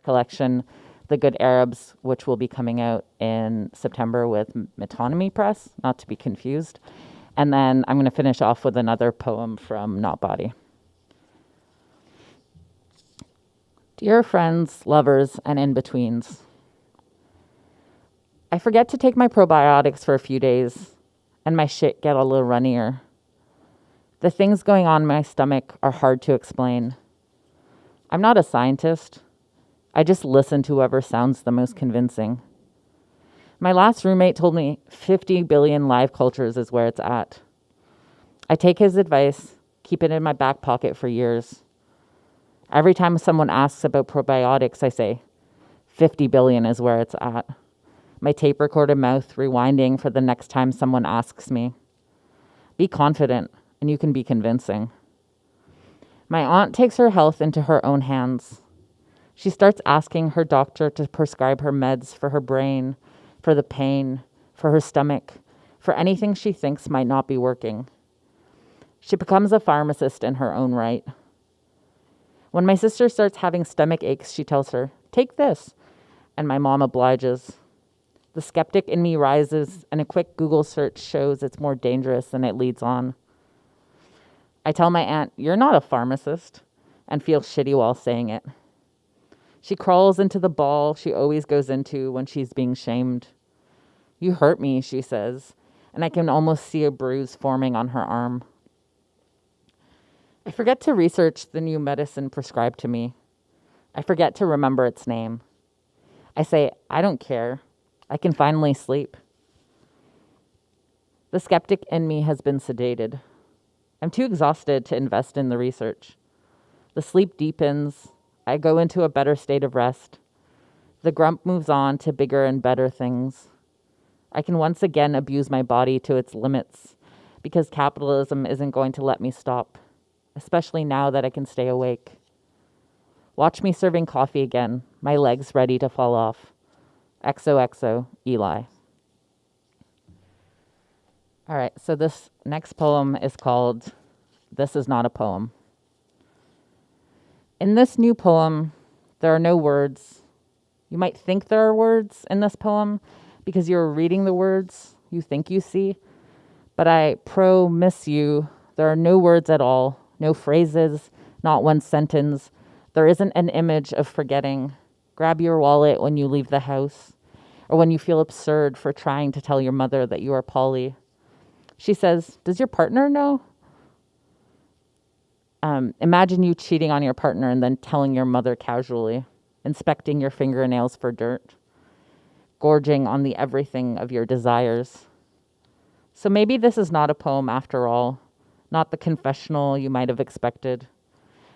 collection, The Good Arabs, which will be coming out in September with Metonymy Press, not to be confused. And then I'm going to finish off with another poem from Not Body. Dear friends, lovers, and in-betweens, I forget to take my probiotics for a few days, and my shit get a little runnier. The things going on in my stomach are hard to explain. I'm not a scientist. I just listen to whoever sounds the most convincing. My last roommate told me 50 billion live cultures is where it's at. I take his advice, keep it in my back pocket for years. Every time someone asks about probiotics, I say, 50 billion is where it's at. My tape recorder mouth rewinding for the next time someone asks me. Be confident, and you can be convincing. My aunt takes her health into her own hands. She starts asking her doctor to prescribe her meds for her brain, for the pain, for her stomach, for anything she thinks might not be working. She becomes a pharmacist in her own right. When my sister starts having stomach aches, she tells her, take this, and my mom obliges. The skeptic in me rises, and a quick Google search shows it's more dangerous than it leads on. I tell my aunt, you're not a pharmacist, and feel shitty while saying it. She crawls into the ball she always goes into when she's being shamed. You hurt me, she says, and I can almost see a bruise forming on her arm. I forget to research the new medicine prescribed to me. I forget to remember its name. I say, I don't care. I can finally sleep. The skeptic in me has been sedated. I'm too exhausted to invest in the research. The sleep deepens. I go into a better state of rest. The grump moves on to bigger and better things. I can once again abuse my body to its limits because capitalism isn't going to let me stop, especially now that I can stay awake. Watch me serving coffee again, my legs ready to fall off. XOXO, Eli. All right, so this next poem is called This Is Not a Poem. In this new poem, there are no words. You might think there are words in this poem because you're reading the words you think you see, but I promise you there are no words at all, no phrases, not one sentence. There isn't an image of forgetting. Grab your wallet when you leave the house, or when you feel absurd for trying to tell your mother that you are poly. She says, does your partner know? Imagine you cheating on your partner and then telling your mother casually, inspecting your fingernails for dirt, gorging on the everything of your desires. So maybe this is not a poem after all, not the confessional you might have expected.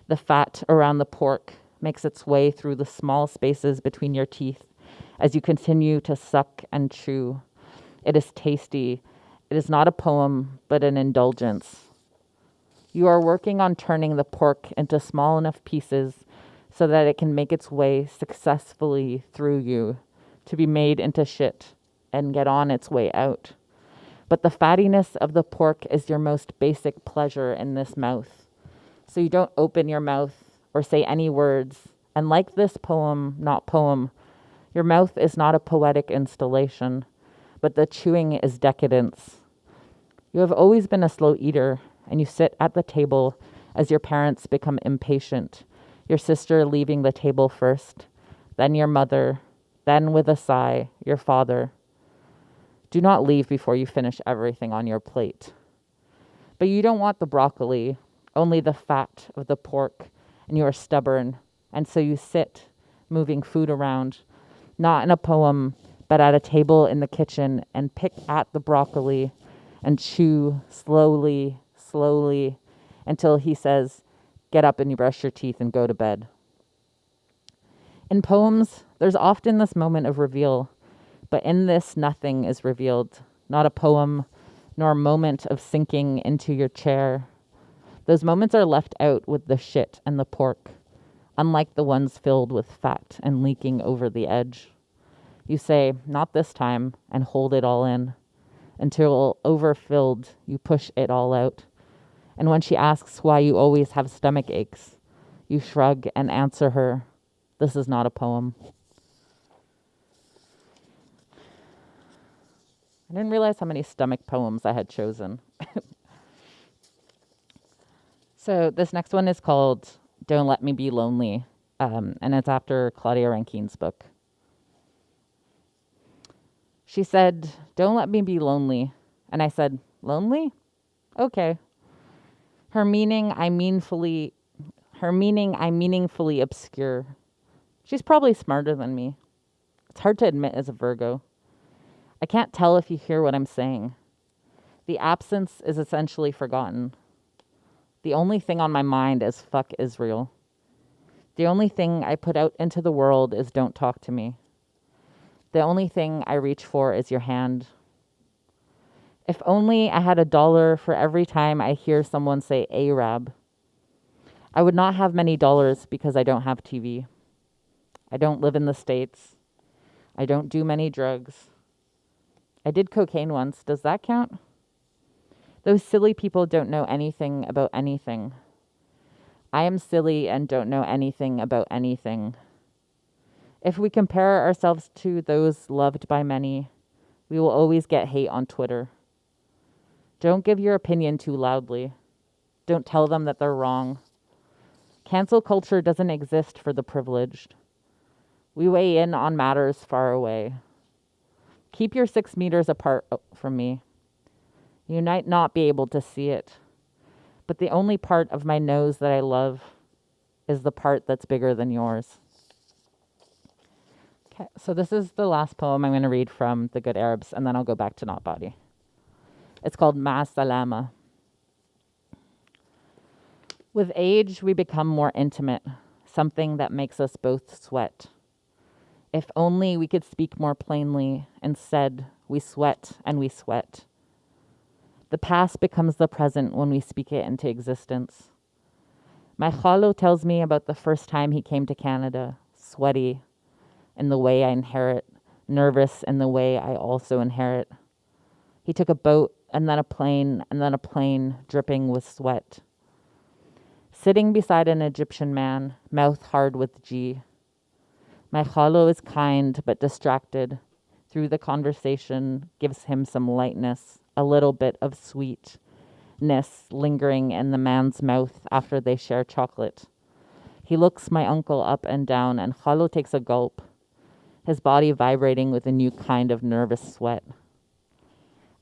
The fat around the pork makes its way through the small spaces between your teeth as you continue to suck and chew. It is tasty. It is not a poem, but an indulgence. You are working on turning the pork into small enough pieces so that it can make its way successfully through you to be made into shit and get on its way out. But the fattiness of the pork is your most basic pleasure in this mouth. So you don't open your mouth or say any words. And like this poem, not poem, your mouth is not a poetic installation, but the chewing is decadence. You have always been a slow eater, and you sit at the table as your parents become impatient, your sister leaving the table first, then your mother, then with a sigh, your father. Do not leave before you finish everything on your plate. But you don't want the broccoli, only the fat of the pork, and you are stubborn, and so you sit, moving food around, not in a poem, but at a table in the kitchen, and pick at the broccoli and chew slowly, slowly, until he says, get up and you brush your teeth and go to bed. In poems, there's often this moment of reveal, but in this, nothing is revealed. Not a poem, nor a moment of sinking into your chair. Those moments are left out with the shit and the pork, unlike the ones filled with fat and leaking over the edge. You say, not this time, and hold it all in. Until overfilled, you push it all out. And when she asks why you always have stomach aches, you shrug and answer her, This is not a poem. I didn't realize how many stomach poems I had chosen. So this next one is called Don't Let Me Be Lonely, and it's after Claudia Rankine's book. She said, "Don't let me be lonely." And I said, "Lonely? Okay." Her meaning I meaningfully obscure. She's probably smarter than me. It's hard to admit as a Virgo. I can't tell if you hear what I'm saying. The absence is essentially forgotten. The only thing on my mind is fuck Israel. The only thing I put out into the world is don't talk to me. The only thing I reach for is your hand. If only I had $1 for every time I hear someone say Arab. I would not have many dollars because I don't have TV. I don't live in the States. I don't do many drugs. I did cocaine once. Does that count? Those silly people don't know anything about anything. I am silly and don't know anything about anything. If we compare ourselves to those loved by many, we will always get hate on Twitter. Don't give your opinion too loudly. Don't tell them that they're wrong. Cancel culture doesn't exist for the privileged. We weigh in on matters far away. Keep your 6 meters apart from me. You might not be able to see it, but the only part of my nose that I love is the part that's bigger than yours. Okay, so this is the last poem I'm going to read from The Good Arabs, and then I'll go back to Not Body. It's called Ma Salama. With age, we become more intimate, something that makes us both sweat. If only we could speak more plainly. Instead, we sweat and we sweat. The past becomes the present when we speak it into existence. My khalo tells me about the first time he came to Canada, sweaty in the way I inherit, nervous in the way I also inherit. He took a boat and then a plane and then a plane dripping with sweat. Sitting beside an Egyptian man, mouth hard with G. My khalo is kind but distracted. Through the conversation, gives him some lightness, a little bit of sweetness lingering in the man's mouth after they share chocolate. He looks my uncle up and down, and khalo takes a gulp, his body vibrating with a new kind of nervous sweat.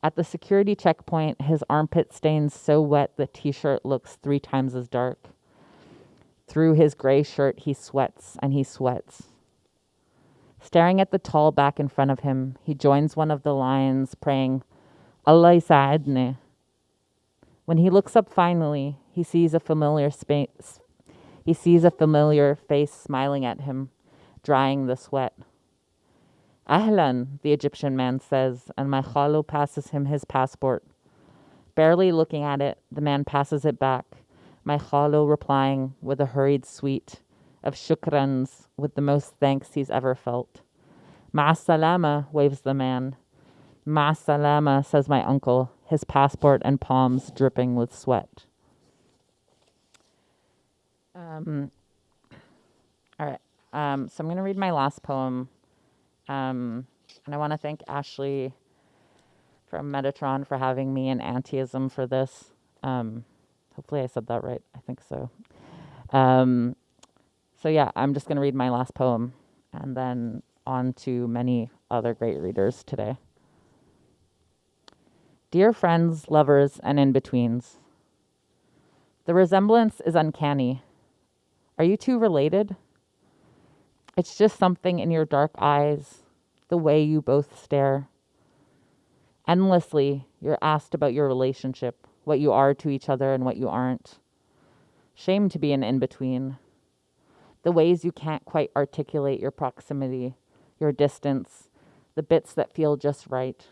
At the security checkpoint, his armpit stains so wet the t-shirt looks 3 times as dark. Through his gray shirt, he sweats and he sweats. Staring at the tall back in front of him, he joins one of the lines, praying, Allah yisa'adni. When he looks up finally, he sees a familiar face smiling at him, drying the sweat. Helen, the Egyptian man says, and my khalo passes him his passport. Barely looking at it, the man passes it back, my khalo replying with a hurried suite of shukrans with the most thanks he's ever felt. Ma'a salama, waves the man. Ma'a salama, says my uncle, his passport and palms dripping with sweat. All right. So I'm going to read my last poem. And I want to thank Ashley from Metatron for having me and Anteism for this. Hopefully I said that right. I think so. So yeah, I'm just going to read my last poem and then on to many other great readers today. Dear friends, lovers, and in-betweens. The resemblance is uncanny. Are you two related? It's just something in your dark eyes, the way you both stare. Endlessly, you're asked about your relationship, what you are to each other and what you aren't. Shame to be an in-between. The ways you can't quite articulate your proximity, your distance, the bits that feel just right.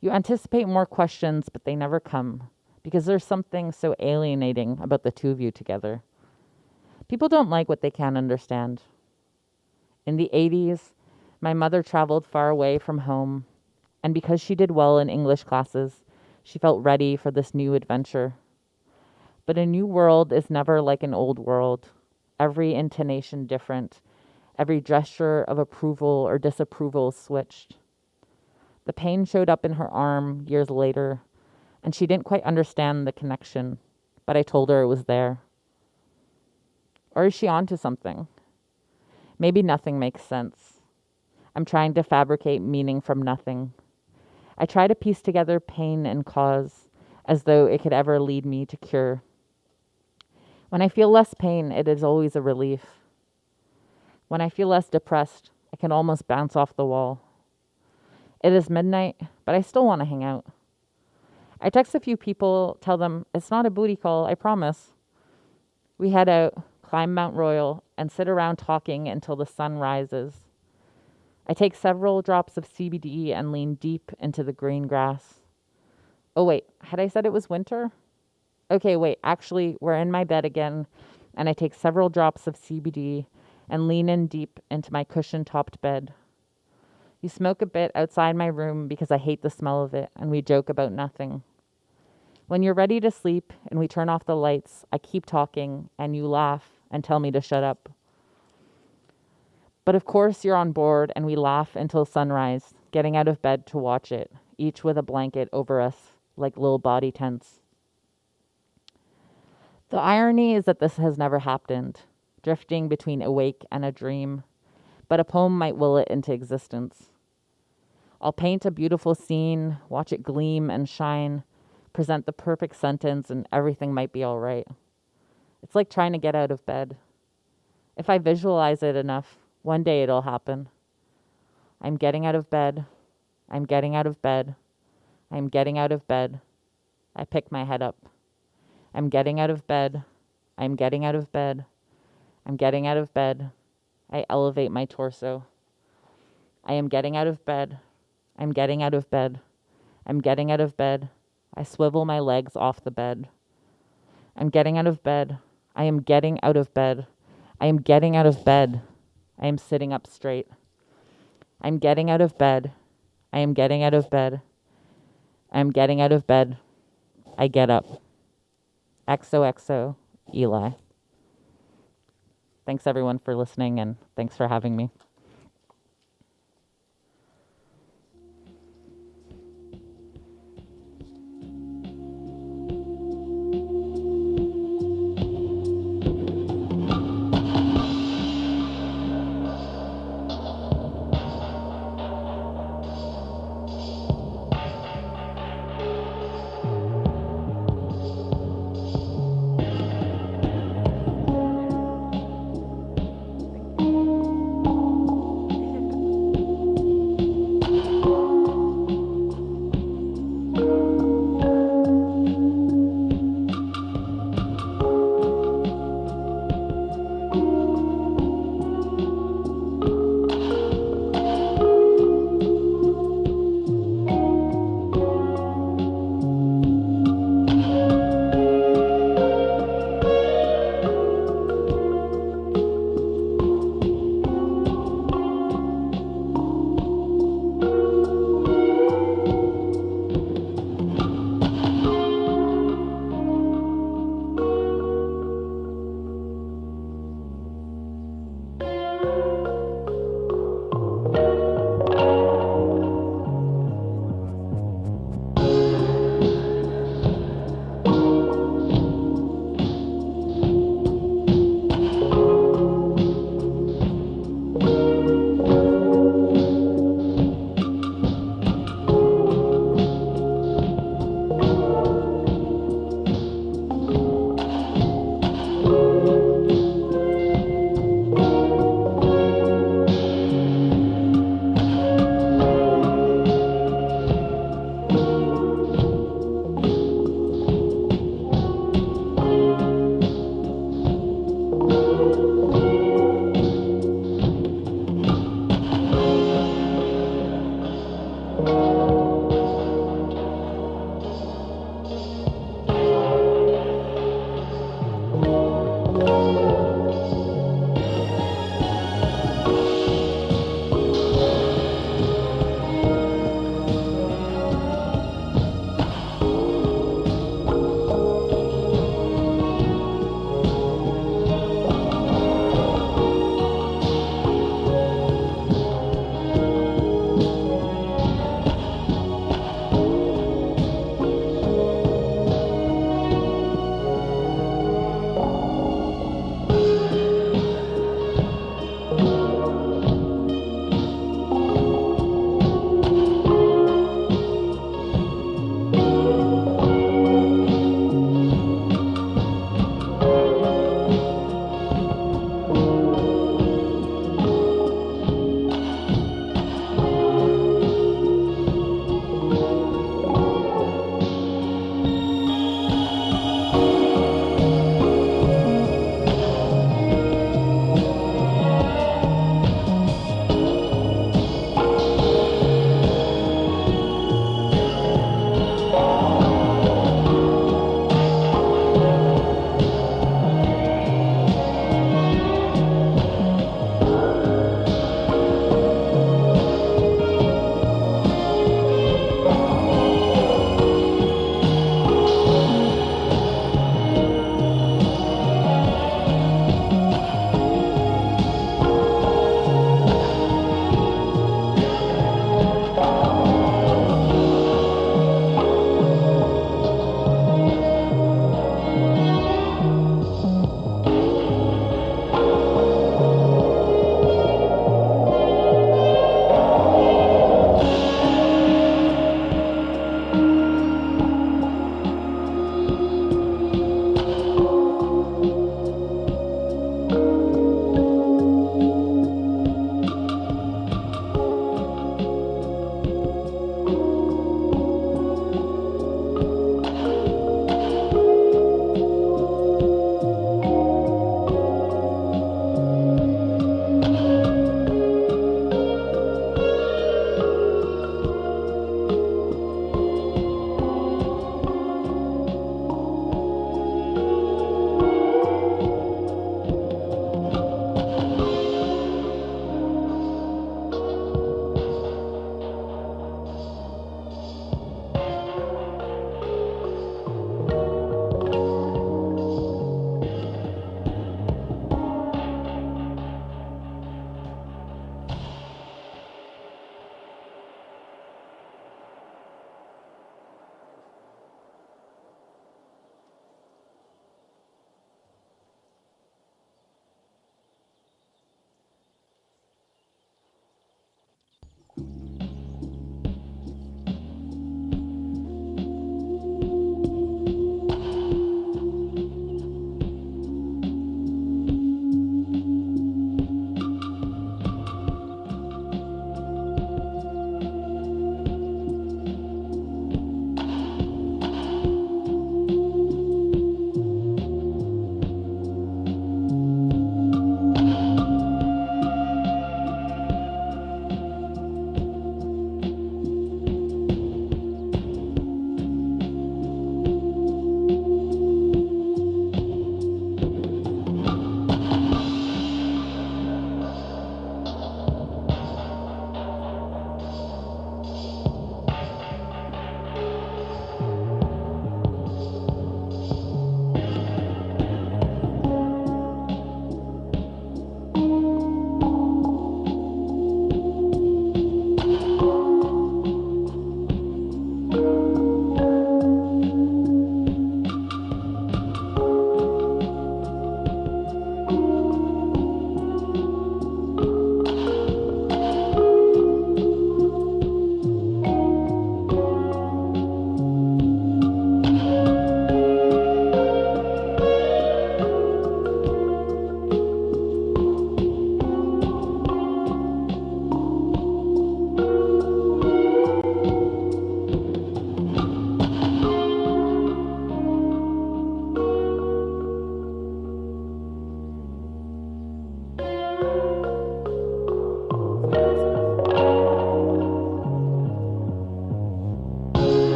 You anticipate more questions, but they never come, because there's something so alienating about the two of you together. People don't like what they can't understand. In the 80s, my mother traveled far away from home, and because she did well in English classes, she felt ready for this new adventure. But a new world is never like an old world. every intonation different, every gesture of approval or disapproval switched. The pain showed up in her arm years later, and she didn't quite understand the connection, but I told her it was there. Or is she onto something? Maybe nothing makes sense. I'm trying to fabricate meaning from nothing. I try to piece together pain and cause as though it could ever lead me to cure. When I feel less pain, it is always a relief. When I feel less depressed, I can almost bounce off the wall. It is midnight, but I still want to hang out. I text a few people, tell them it's not a booty call, I promise. We head out, climb Mount Royal, and sit around talking until the sun rises. I take several drops of CBD and lean deep into the green grass. Oh wait, had I said it was winter? Okay, wait, actually, we're in my bed again, and I take several drops of CBD and lean in deep into my cushion-topped bed. You smoke a bit outside my room because I hate the smell of it, and we joke about nothing. When you're ready to sleep and we turn off the lights, I keep talking, and you laugh and tell me to shut up. But of course you're on board, and we laugh until sunrise, getting out of bed to watch it, each with a blanket over us, like little body tents. The irony is that this has never happened, drifting between awake and a dream, but a poem might will it into existence. I'll paint a beautiful scene, watch it gleam and shine, present the perfect sentence, and everything might be all right. It's like trying to get out of bed. If I visualize it enough, one day it'll happen. I'm getting out of bed. I'm getting out of bed. I'm getting out of bed. I pick my head up. I'm getting out of bed. I'm getting out of bed. I'm getting out of bed. I elevate my torso. I am getting out of bed. I'm getting out of bed. I'm getting out of bed. I swivel my legs off the bed. I'm getting out of bed. I am getting out of bed. I am getting out of bed. I am sitting up straight. I'm getting out of bed. I am getting out of bed. I am getting out of bed. I get up. XOXO, Eli. Thanks everyone for listening, and thanks for having me.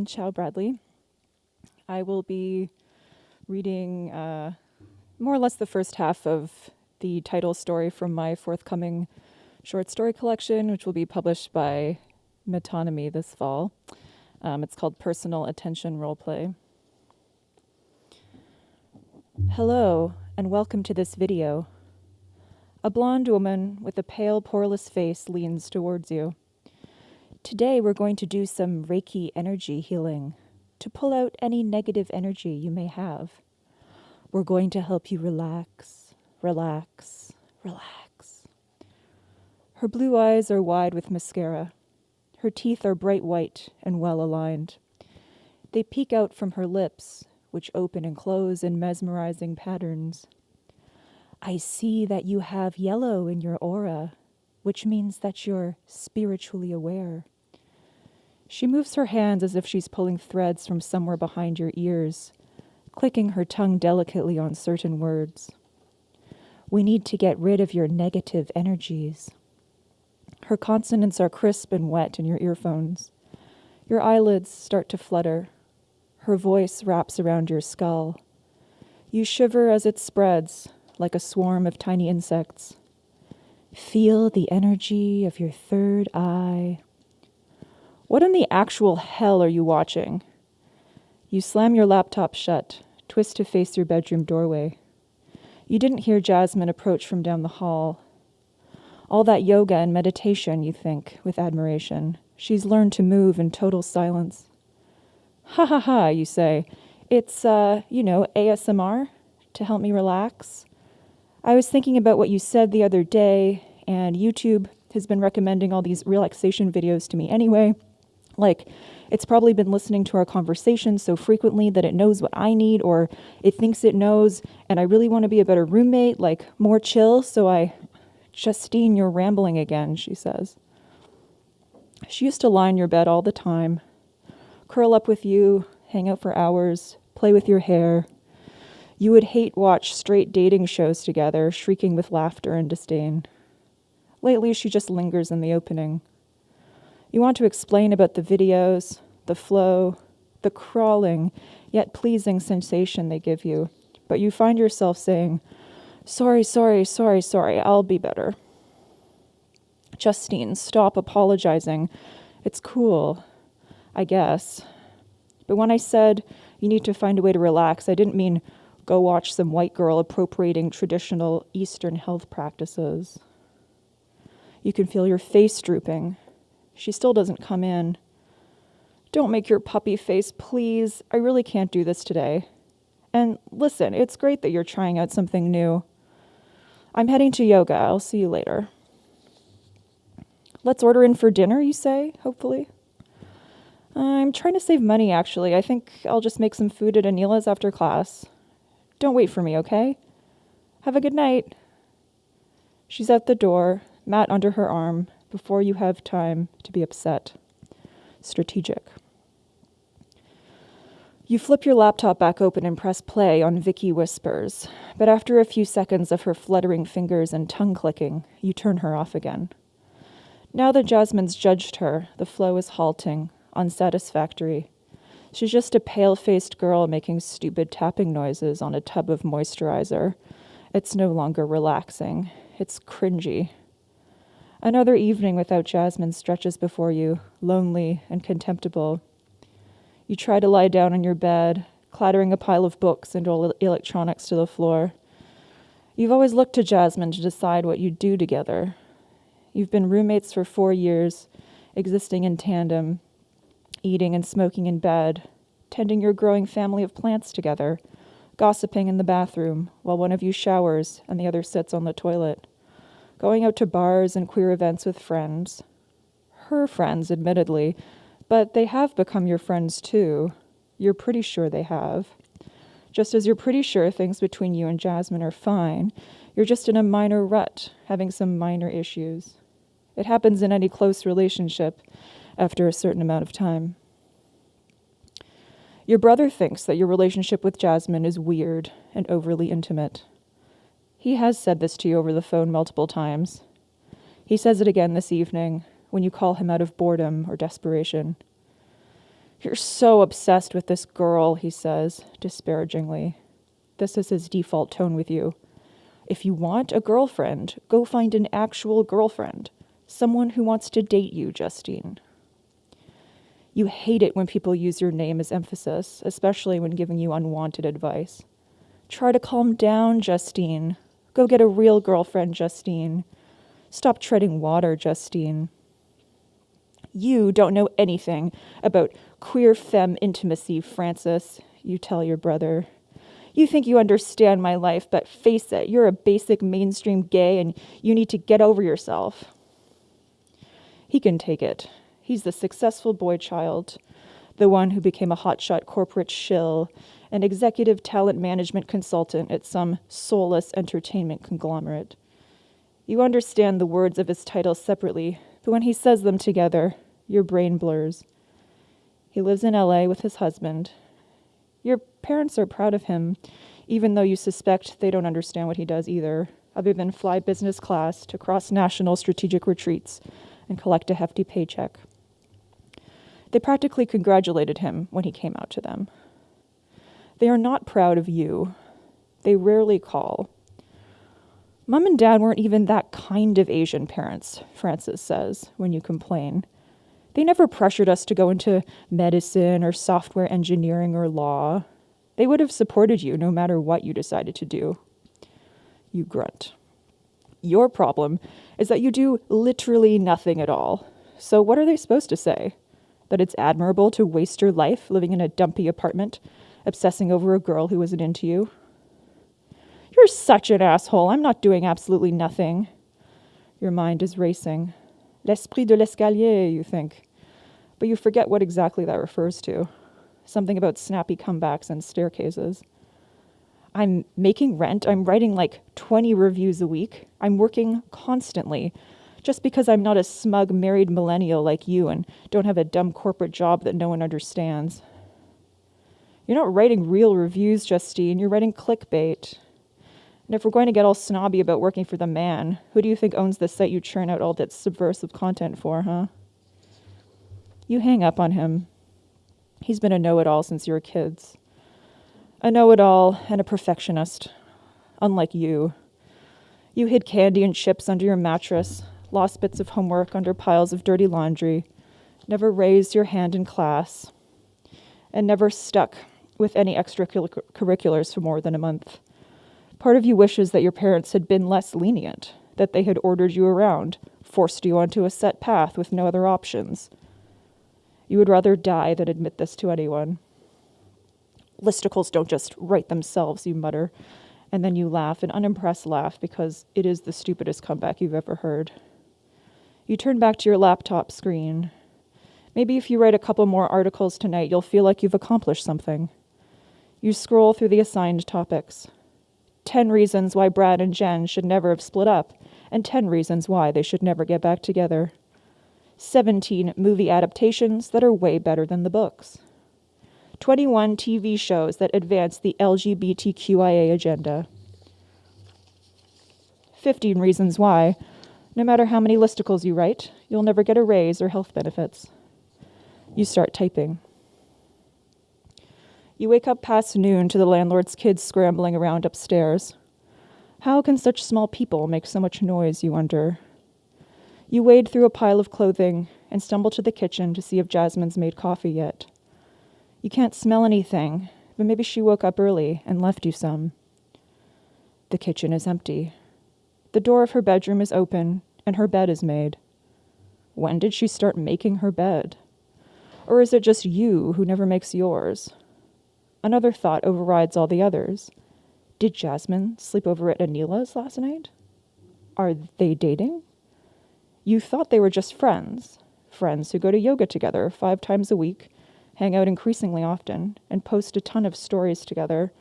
everyone, CHAU-BRADLEY. I will be reading more or less the first half of the title story from my forthcoming short story collection, which will be published by Metonymy this fall. It's called Personal Attention Roleplay. Hello, and welcome to this video. A blonde woman with a pale, poreless face leans towards you. Today we're going to do some Reiki energy healing to pull out any negative energy you may have. We're going to help you relax, relax, relax. Her blue eyes are wide with mascara. Her teeth are bright white and well aligned. They peek out from her lips, which open and close in mesmerizing patterns. I see that you have yellow in your aura, which means that you're spiritually aware. She moves her hands as if she's pulling threads from somewhere behind your ears, clicking her tongue delicately on certain words. We need to get rid of your negative energies. Her consonants are crisp and wet in your earphones. Your eyelids start to flutter. Her voice wraps around your skull. You shiver as it spreads, like a swarm of tiny insects. Feel the energy of your third eye. What in the actual hell are you watching? You slam your laptop shut, twist to face your bedroom doorway. You didn't hear Jasmine approach from down the hall. All that yoga and meditation, you think, with admiration. She's learned to move in total silence. Ha ha ha, you say. It's, ASMR to help me relax. I was thinking about what you said the other day, and YouTube has been recommending all these relaxation videos to me anyway. Like, it's probably been listening to our conversations so frequently that it knows what I need, or it thinks it knows, and I really want to be a better roommate, like more chill, Justine, you're rambling again, she says. She used to lie in your bed all the time, curl up with you, hang out for hours, play with your hair. You would hate watch straight dating shows together, shrieking with laughter and disdain. Lately, she just lingers in the opening. You want to explain about the videos, the flow, the crawling, yet pleasing sensation they give you, but you find yourself saying, sorry, I'll be better. Justine, stop apologizing. It's cool, I guess. But when I said you need to find a way to relax, I didn't mean go watch some white girl appropriating traditional Eastern health practices. You can feel your face drooping. She still doesn't come in. Don't make your puppy face, please. I really can't do this today. And listen, it's great that you're trying out something new. I'm heading to yoga. I'll see you later. Let's order in for dinner, you say, hopefully. I'm trying to save money, actually. I think I'll just make some food at Anila's after class. Don't wait for me, okay? Have a good night. She's out the door, mat under her arm, before you have time to be upset. Strategic. You flip your laptop back open and press play on Vicky Whispers, but after a few seconds of her fluttering fingers and tongue clicking, you turn her off again. Now that Jasmine's judged her, the flow is halting, unsatisfactory. She's just a pale-faced girl making stupid tapping noises on a tub of moisturizer. It's no longer relaxing. It's cringy. Another evening without Jasmine stretches before you, lonely and contemptible. You try to lie down on your bed, clattering a pile of books and all electronics to the floor. You've always looked to Jasmine to decide what you'd do together. You've been roommates for 4 years, existing in tandem, eating and smoking in bed, tending your growing family of plants together, gossiping in the bathroom while one of you showers and the other sits on the toilet, going out to bars and queer events with friends. Her friends, admittedly, but they have become your friends too. You're pretty sure they have. Just as you're pretty sure things between you and Jasmine are fine, you're just in a minor rut, having some minor issues. It happens in any close relationship after a certain amount of time. Your brother thinks that your relationship with Jasmine is weird and overly intimate. He has said this to you over the phone multiple times. He says it again this evening when you call him out of boredom or desperation. You're so obsessed with this girl, he says, disparagingly. This is his default tone with you. If you want a girlfriend, go find an actual girlfriend. Someone who wants to date you, Justine. You hate it when people use your name as emphasis, especially when giving you unwanted advice. Try to calm down, Justine. Go get a real girlfriend, Justine. Stop treading water, Justine. You don't know anything about queer femme intimacy, Francis, you tell your brother. You think you understand my life, but face it, you're a basic mainstream gay and you need to get over yourself. He can take it. He's the successful boy child, the one who became a hotshot corporate shill, an executive talent management consultant at some soulless entertainment conglomerate. You understand the words of his title separately, but when he says them together, your brain blurs. He lives in LA with his husband. Your parents are proud of him, even though you suspect they don't understand what he does either, other than fly business class to cross-national strategic retreats and collect a hefty paycheck. They practically congratulated him when he came out to them. They are not proud of you. They rarely call. Mom and Dad weren't even that kind of Asian parents, Francis says, when you complain. They never pressured us to go into medicine or software engineering or law. They would have supported you no matter what you decided to do. You grunt. Your problem is that you do literally nothing at all. So what are they supposed to say? That it's admirable to waste your life living in a dumpy apartment, obsessing over a girl who isn't into you? You're such an asshole. I'm not doing absolutely nothing. Your mind is racing. L'esprit de l'escalier, you think. But you forget what exactly that refers to. Something about snappy comebacks and staircases. I'm making rent. I'm writing like 20 reviews a week. I'm working constantly. Just because I'm not a smug married millennial like you and don't have a dumb corporate job that no one understands. You're not writing real reviews, Justine. You're writing clickbait. And if we're going to get all snobby about working for the man, who do you think owns the site you churn out all that subversive content for, huh? You hang up on him. He's been a know-it-all since you were kids. A know-it-all and a perfectionist. Unlike you. You hid candy and chips under your mattress, lost bits of homework under piles of dirty laundry, never raised your hand in class, and never stuck with any extracurriculars for more than a month. Part of you wishes that your parents had been less lenient, that they had ordered you around, forced you onto a set path with no other options. You would rather die than admit this to anyone. Listicles don't just write themselves, you mutter, and then you laugh, an unimpressed laugh, because it is the stupidest comeback you've ever heard. You turn back to your laptop screen. Maybe if you write a couple more articles tonight, you'll feel like you've accomplished something. You scroll through the assigned topics. 10 reasons why Brad and Jen should never have split up, and 10 reasons why they should never get back together. 17 movie adaptations that are way better than the books. 21 TV shows that advance the LGBTQIA agenda. 15 reasons why, no matter how many listicles you write, you'll never get a raise or health benefits. You start typing. You wake up past noon to the landlord's kids scrambling around upstairs. How can such small people make so much noise, you wonder? You wade through a pile of clothing and stumble to the kitchen to see if Jasmine's made coffee yet. You can't smell anything, but maybe she woke up early and left you some. The kitchen is empty. The door of her bedroom is open, and her bed is made. When did she start making her bed? Or is it just you who never makes yours? Another thought overrides all the others. Did Jasmine sleep over at Anila's last night? Are they dating? You thought they were just friends who go to yoga together 5 times a week, hang out increasingly often, and post a ton of stories together.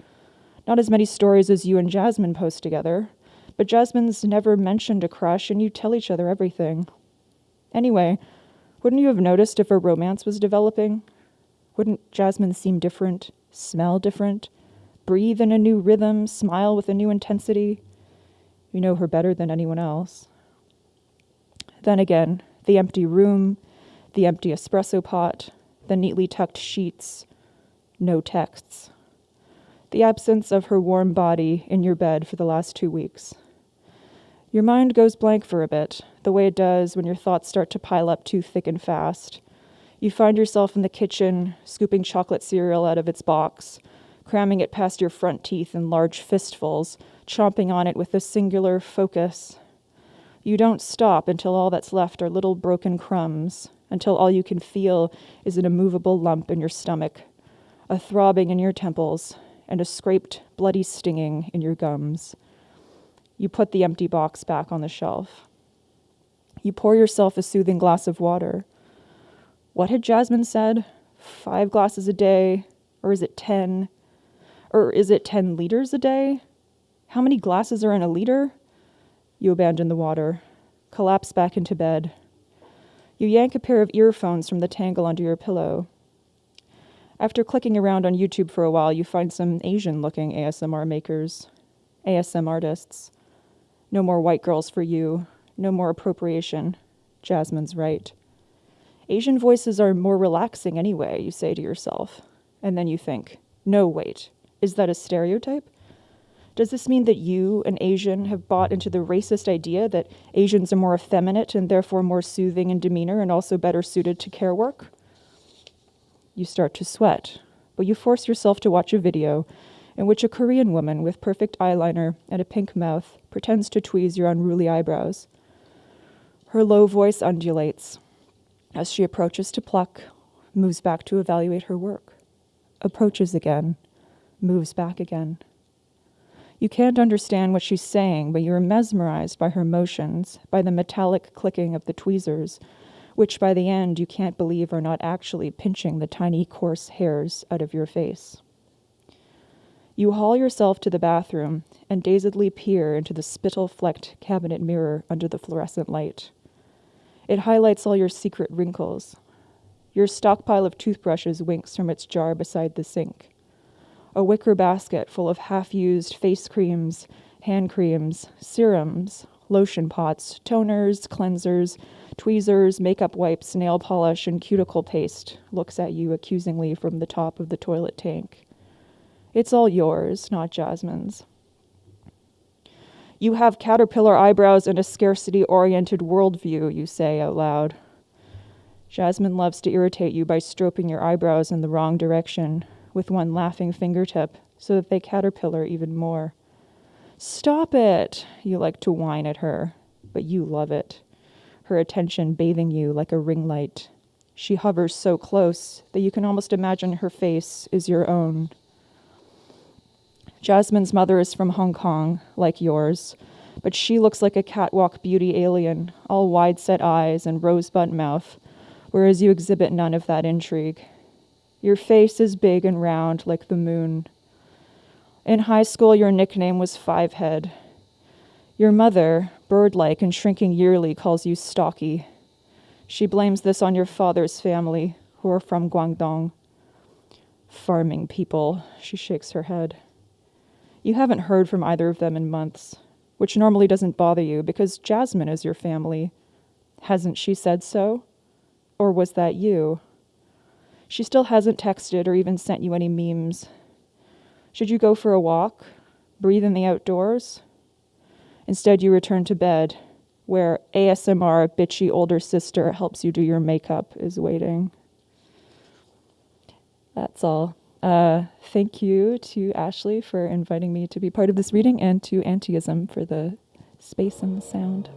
Not as many stories as you and Jasmine post together, but Jasmine's never mentioned a crush, and you tell each other everything. Anyway, wouldn't you have noticed if a romance was developing? Wouldn't Jasmine seem different, smell different, breathe in a new rhythm, smile with a new intensity? You know her better than anyone else. Then again, the empty room, the empty espresso pot, the neatly tucked sheets, no texts. The absence of her warm body in your bed for the last 2 weeks. Your mind goes blank for a bit, the way it does when your thoughts start to pile up too thick and fast. You find yourself in the kitchen, scooping chocolate cereal out of its box, cramming it past your front teeth in large fistfuls, chomping on it with a singular focus. You don't stop until all that's left are little broken crumbs, until all you can feel is an immovable lump in your stomach, a throbbing in your temples, and a scraped, bloody stinging in your gums. You put the empty box back on the shelf. You pour yourself a soothing glass of water. What had Jasmine said? 5 glasses a day? Or is it 10? Or is it 10 liters a day? How many glasses are in a liter? You abandon the water, collapse back into bed. You yank a pair of earphones from the tangle under your pillow. After clicking around on YouTube for a while, you find some Asian-looking ASMR makers, ASM artists. No more white girls for you, no more appropriation. Jasmine's right. Asian voices are more relaxing anyway, you say to yourself. And then you think, no, wait, is that a stereotype? Does this mean that you, an Asian, have bought into the racist idea that Asians are more effeminate and therefore more soothing in demeanor and also better suited to care work? You start to sweat, but you force yourself to watch a video in which a Korean woman with perfect eyeliner and a pink mouth pretends to tweeze your unruly eyebrows. Her low voice undulates as she approaches to pluck, moves back to evaluate her work, approaches again, moves back again. You can't understand what she's saying, but you're mesmerized by her motions, by the metallic clicking of the tweezers, which by the end you can't believe are not actually pinching the tiny coarse hairs out of your face. You haul yourself to the bathroom and dazedly peer into the spittle-flecked cabinet mirror under the fluorescent light. It highlights all your secret wrinkles. Your stockpile of toothbrushes winks from its jar beside the sink. A wicker basket full of half-used face creams, hand creams, serums, lotion pots, toners, cleansers, tweezers, makeup wipes, nail polish, and cuticle paste looks at you accusingly from the top of the toilet tank. It's all yours, not Jasmine's. You have caterpillar eyebrows and a scarcity-oriented worldview, you say out loud. Jasmine loves to irritate you by stroking your eyebrows in the wrong direction, with one laughing fingertip, so that they caterpillar even more. Stop it, you like to whine at her, but you love it. Her attention bathing you like a ring light. She hovers so close that you can almost imagine her face is your own. Jasmine's mother is from Hong Kong, like yours, but she looks like a catwalk beauty alien, all wide-set eyes and rosebud mouth, whereas you exhibit none of that intrigue. Your face is big and round like the moon. In high school, your nickname was Fivehead. Your mother, bird-like and shrinking yearly, calls you stocky. She blames this on your father's family, who are from Guangdong. Farming people, she shakes her head. You haven't heard from either of them in months, which normally doesn't bother you because Jasmine is your family. Hasn't she said so? Or was that you? She still hasn't texted or even sent you any memes. Should you go for a walk? Breathe in the outdoors? Instead, you return to bed, where ASMR bitchy older sister helps you do your makeup is waiting. That's all. Thank you to Ashley for inviting me to be part of this reading, and to Anteism for the space and the sound.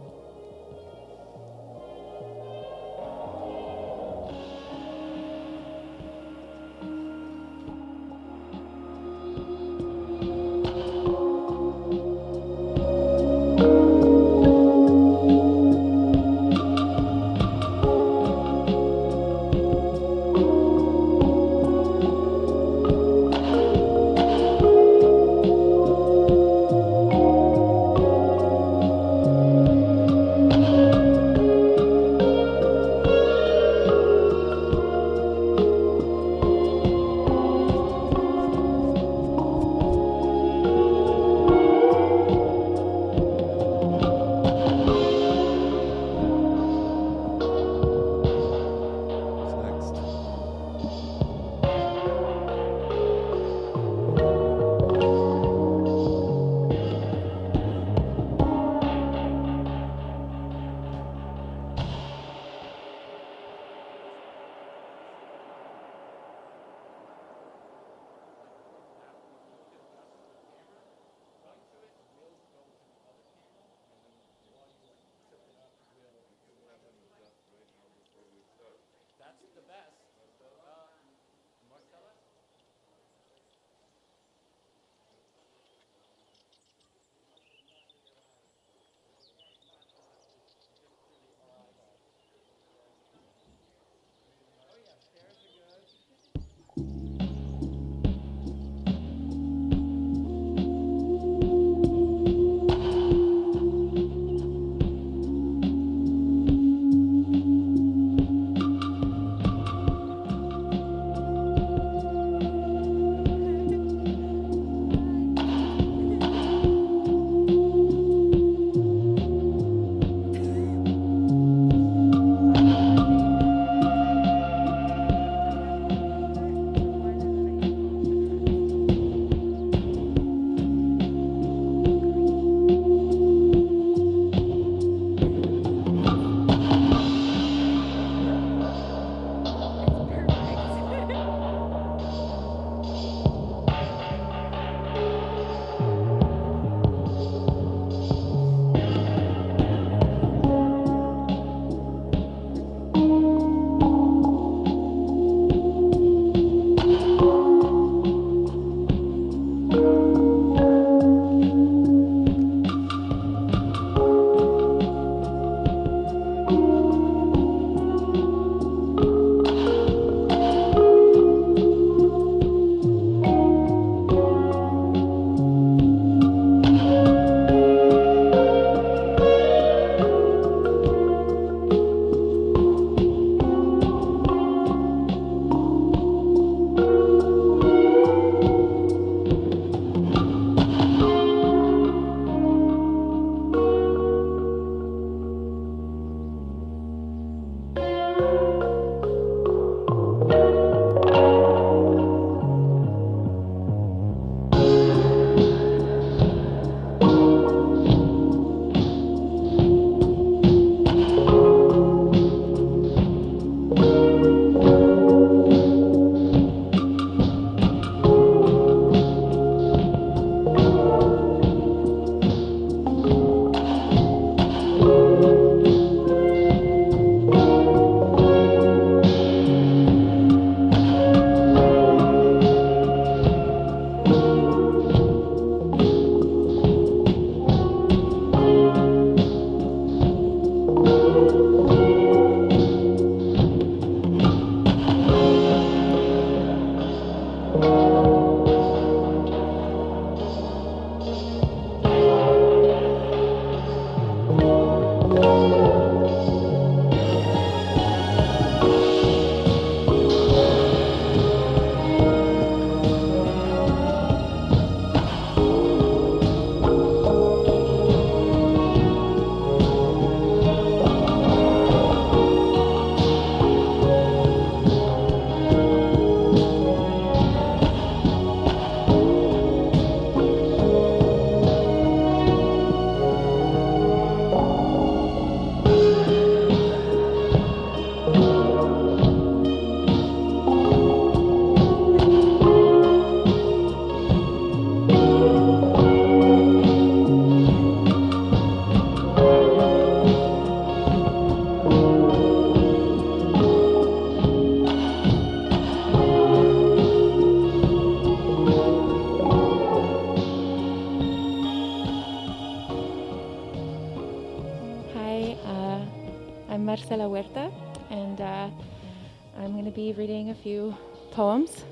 Marcela Huerta, and I'm going to be reading a few poems.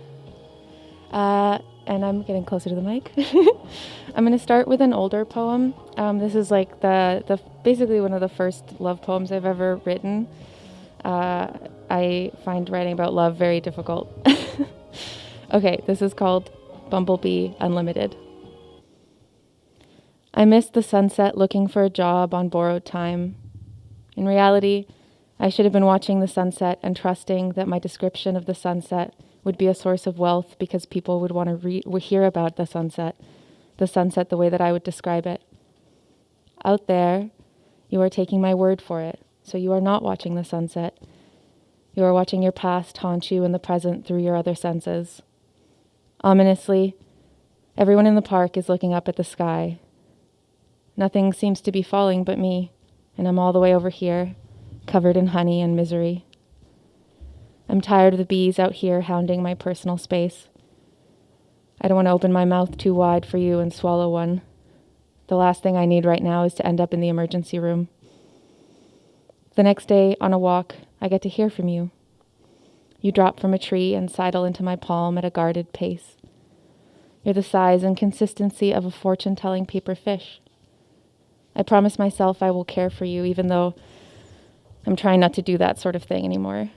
And I'm getting closer to the mic. I'm going to start with an older poem. This is like the basically one of the first love poems I've ever written. I find writing about love very difficult. Okay, this is called Bumblebee Unlimited. I missed the sunset looking for a job on borrowed time. In reality, I should have been watching the sunset and trusting that my description of the sunset would be a source of wealth because people would want to hear about the sunset the way that I would describe it. Out there, you are taking my word for it, so you are not watching the sunset. You are watching your past haunt you in the present through your other senses. Ominously, everyone in the park is looking up at the sky. Nothing seems to be falling but me, and I'm all the way over here, covered in honey and misery. I'm tired of the bees out here hounding my personal space. I don't want to open my mouth too wide for you and swallow one. The last thing I need right now is to end up in the emergency room. The next day, on a walk, I get to hear from you. You drop from a tree and sidle into my palm at a guarded pace. You're the size and consistency of a fortune-telling paper fish. I promise myself I will care for you, even though I'm trying not to do that sort of thing anymore.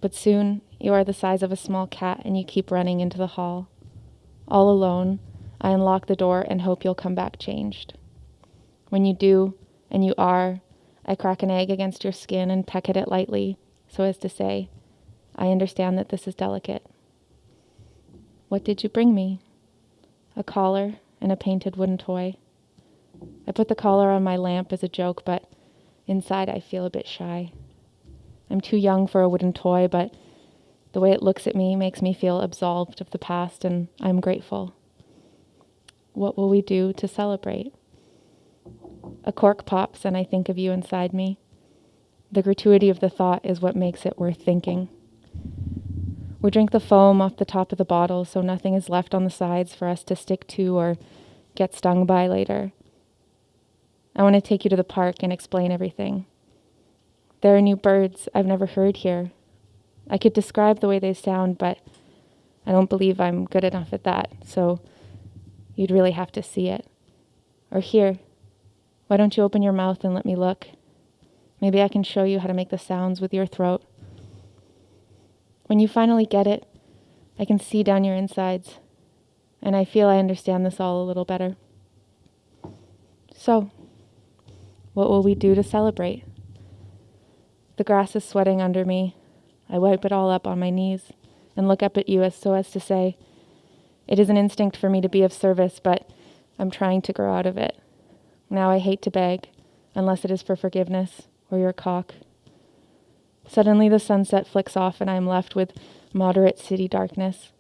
But soon, you are the size of a small cat and you keep running into the hall. All alone, I unlock the door and hope you'll come back changed. When you do, and you are, I crack an egg against your skin and peck at it lightly, so as to say, I understand that this is delicate. What did you bring me? A collar and a painted wooden toy. I put the collar on my lamp as a joke, but inside I feel a bit shy. I'm too young for a wooden toy, but the way it looks at me makes me feel absolved of the past, and I'm grateful. What will we do to celebrate? A cork pops, and I think of you inside me. The gratuity of the thought is what makes it worth thinking. We drink the foam off the top of the bottle, so nothing is left on the sides for us to stick to or get stung by later. I want to take you to the park and explain everything. There are new birds I've never heard here. I could describe the way they sound, but I don't believe I'm good enough at that, so you'd really have to see it. Or hear. Why don't you open your mouth and let me look? Maybe I can show you how to make the sounds with your throat. When you finally get it, I can see down your insides, and I feel I understand this all a little better. So, what will we do to celebrate? The grass is sweating under me. I wipe it all up on my knees and look up at you so as to say, it is an instinct for me to be of service, but I'm trying to grow out of it. Now I hate to beg, unless it is for forgiveness or your cock. Suddenly the sunset flicks off and I am left with moderate city darkness,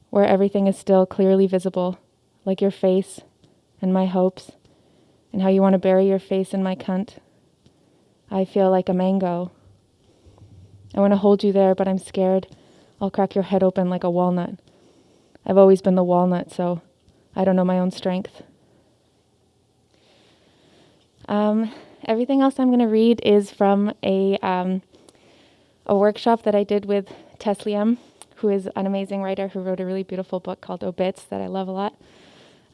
where everything is still clearly visible, like your face and my hopes, and how you want to bury your face in my cunt. I feel like a mango. I want to hold you there, but I'm scared I'll crack your head open like a walnut. I've always been the walnut, so I don't know my own strength. Everything else I'm going to read is from a workshop that I did with Tesliam, who is an amazing writer who wrote a really beautiful book called Obits that I love a lot.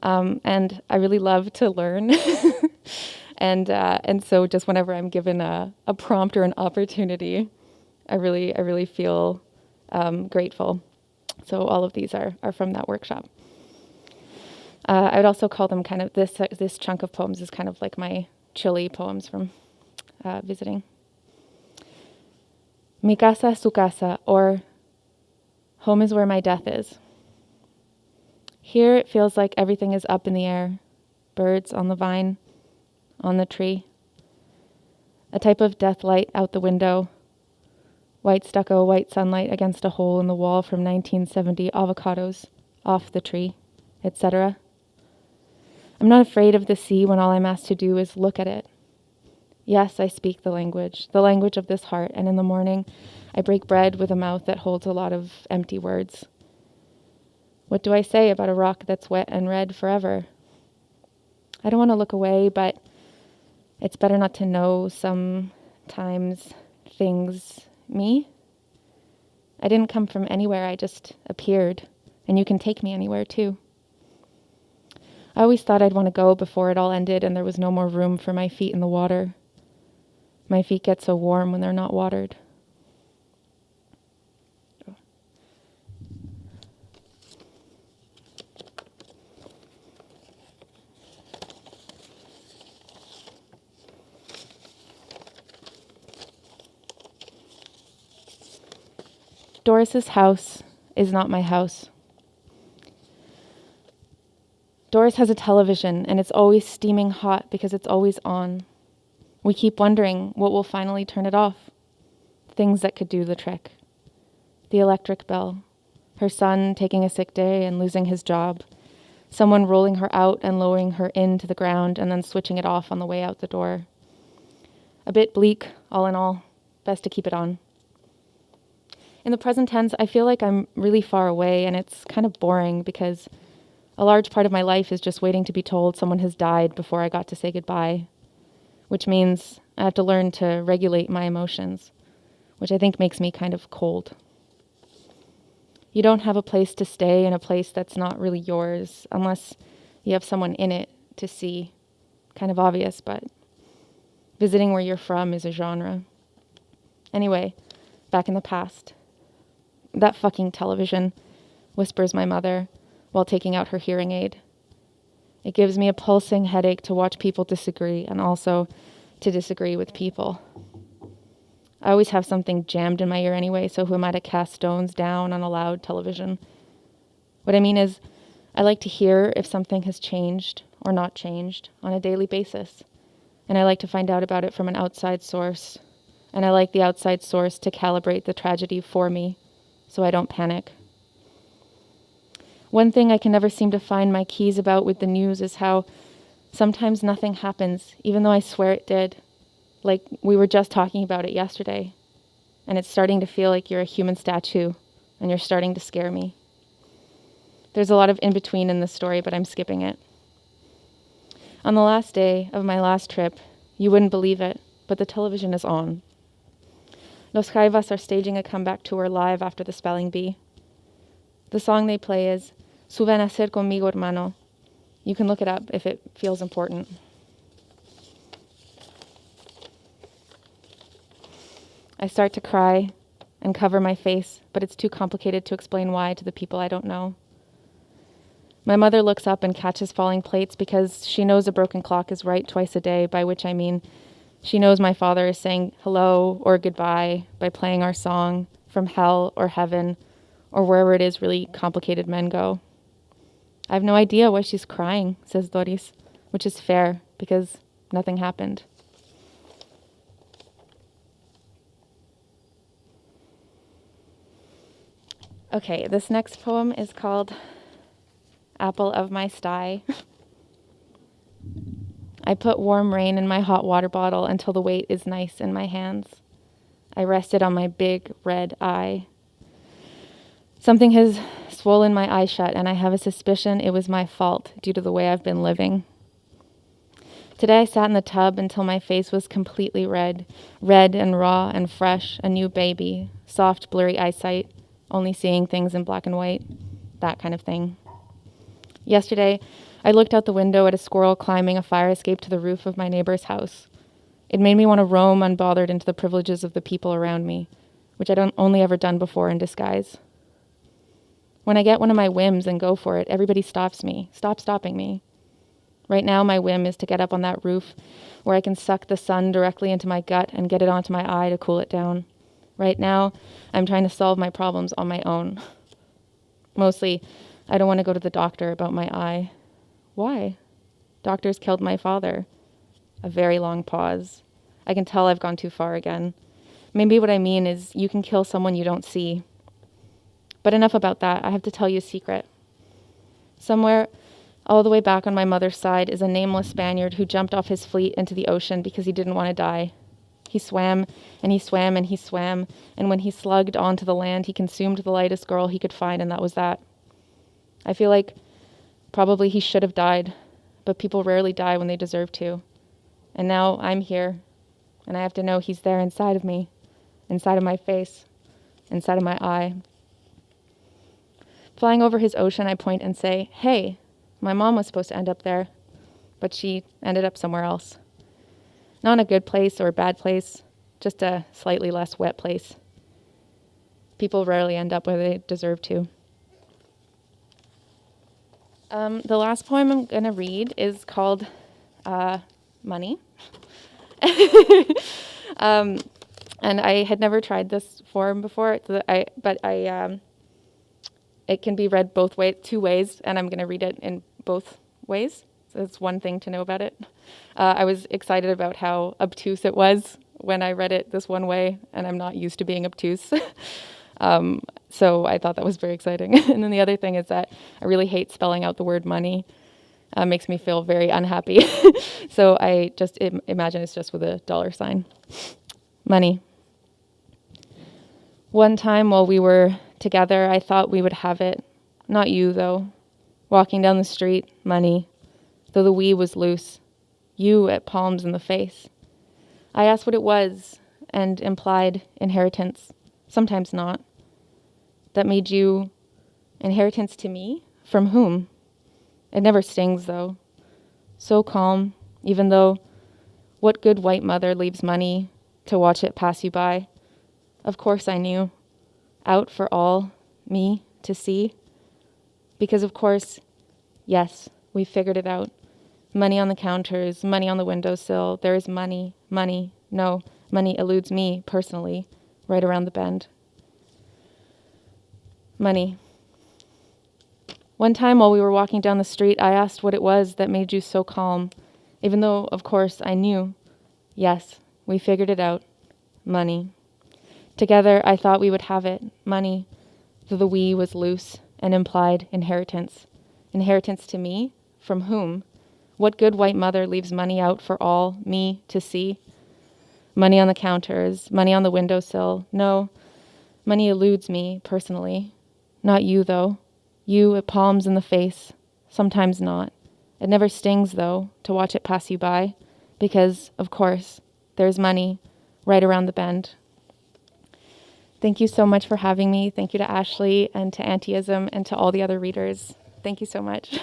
And I really love to learn. And so just whenever I'm given a prompt or an opportunity, I really feel grateful. So all of these are from that workshop. I would also call them kind of, this chunk of poems is kind of like my Chile poems from visiting. Mi casa su casa, or home is where my death is. Here it feels like everything is up in the air. Birds on the vine, on the tree. A type of death light out the window. White stucco, white sunlight against a hole in the wall from 1970 avocados off the tree, etc. I'm not afraid of the sea when all I'm asked to do is look at it. Yes, I speak the language of this heart, and in the morning I break bread with a mouth that holds a lot of empty words. What do I say about a rock that's wet and red forever? I don't want to look away, but it's better not to know some times, things, me. I didn't come from anywhere, I just appeared, and you can take me anywhere too. I always thought I'd want to go before it all ended and there was no more room for my feet in the water. My feet get so warm when they're not watered. Doris's house is not my house. Doris has a television and it's always steaming hot because it's always on. We keep wondering what will finally turn it off. Things that could do the trick. The electric bill, her son taking a sick day and losing his job, someone rolling her out and lowering her into the ground and then switching it off on the way out the door. A bit bleak, all in all. Best to keep it on. In the present tense, I feel like I'm really far away and it's kind of boring because a large part of my life is just waiting to be told someone has died before I got to say goodbye, which means I have to learn to regulate my emotions, which I think makes me kind of cold. You don't have a place to stay in a place that's not really yours unless you have someone in it to see. Kind of obvious, but visiting where you're from is a genre. Anyway, back in the past. That fucking television, whispers my mother while taking out her hearing aid. It gives me a pulsing headache to watch people disagree and also to disagree with people. I always have something jammed in my ear anyway, so who am I to cast stones down on a loud television? What I mean is, I like to hear if something has changed or not changed on a daily basis. And I like to find out about it from an outside source. And I like the outside source to calibrate the tragedy for me, so I don't panic. One thing I can never seem to find my keys about with the news is how sometimes nothing happens, even though I swear it did. Like we were just talking about it yesterday. And it's starting to feel like you're a human statue, and you're starting to scare me. There's a lot of in-between in this story, but I'm skipping it. On the last day of my last trip, you wouldn't believe it, but the television is on. Los Jaivas are staging a comeback tour live after the spelling bee. The song they play is Sube a nacer conmigo, hermano. You can look it up if it feels important. I start to cry and cover my face, but it's too complicated to explain why to the people I don't know. My mother looks up and catches falling plates because she knows a broken clock is right twice a day, by which I mean she knows my father is saying hello or goodbye by playing our song from hell or heaven or wherever it is really complicated men go. I have no idea why she's crying, says Doris, which is fair because nothing happened. Okay, this next poem is called Apple of My Sty. I put warm rain in my hot water bottle until the weight is nice in my hands. I rested on my big red eye. Something has swollen my eye shut, and I have a suspicion it was my fault due to the way I've been living. Today I sat in the tub until my face was completely red and raw and fresh, a new baby, soft, blurry eyesight, only seeing things in black and white, that kind of thing. Yesterday, I looked out the window at a squirrel climbing a fire escape to the roof of my neighbor's house. It made me want to roam unbothered into the privileges of the people around me, which I'd only ever done before in disguise. When I get one of my whims and go for it, everybody stops me. Stop stopping me. Right now, my whim is to get up on that roof where I can suck the sun directly into my gut and get it onto my eye to cool it down. Right now, I'm trying to solve my problems on my own. Mostly, I don't want to go to the doctor about my eye. Why? Doctors killed my father. A very long pause. I can tell I've gone too far again. Maybe what I mean is you can kill someone you don't see. But enough about that. I have to tell you a secret. Somewhere all the way back on my mother's side is a nameless Spaniard who jumped off his fleet into the ocean because he didn't want to die. He swam, and he swam, and he swam, and when he slugged onto the land, he consumed the lightest girl he could find, and that was that. I feel like probably he should have died, but people rarely die when they deserve to. And now I'm here, and I have to know he's there inside of me, inside of my face, inside of my eye. Flying over his ocean, I point and say, hey, my mom was supposed to end up there, but she ended up somewhere else. Not in a good place or a bad place, just a slightly less wet place. People rarely end up where they deserve to. The last poem I'm going to read is called Money. And I had never tried this form before, it can be read both ways, 2 ways, and I'm going to read it in both ways. So that's one thing to know about it. I was excited about how obtuse it was when I read it this one way, and I'm not used to being obtuse. So I thought that was very exciting. And then the other thing is that I really hate spelling out the word money. Makes me feel very unhappy. So I just imagine it's just with a $sign. Money. One time while we were together, I thought we would have it. Not you, though. Walking down the street, money. Though the we was loose. You at palms in the face. I asked what it was and implied inheritance. Sometimes not. That made you inheritance to me? From whom? It never stings, though. So calm, even though what good white mother leaves money to watch it pass you by? Of course I knew. Out for all, me, to see. Because of course, yes, we figured it out. Money on the counters, money on the windowsill. There is money, money. No, money eludes me, personally, right around the bend. Money. One time while we were walking down the street, I asked what it was that made you so calm, even though, of course, I knew. Yes, we figured it out. Money. Together, I thought we would have it. Money. Though the we was loose and implied inheritance. Inheritance to me? From whom? What good white mother leaves money out for all, me, to see? Money on the counters, money on the windowsill. No, money eludes me, personally. Not you, though. You at palms in the face. Sometimes not. It never stings, though, to watch it pass you by. Because, of course, there's money right around the bend. Thank you so much for having me. Thank you to Ashley and to Anteism and to all the other readers. Thank you so much.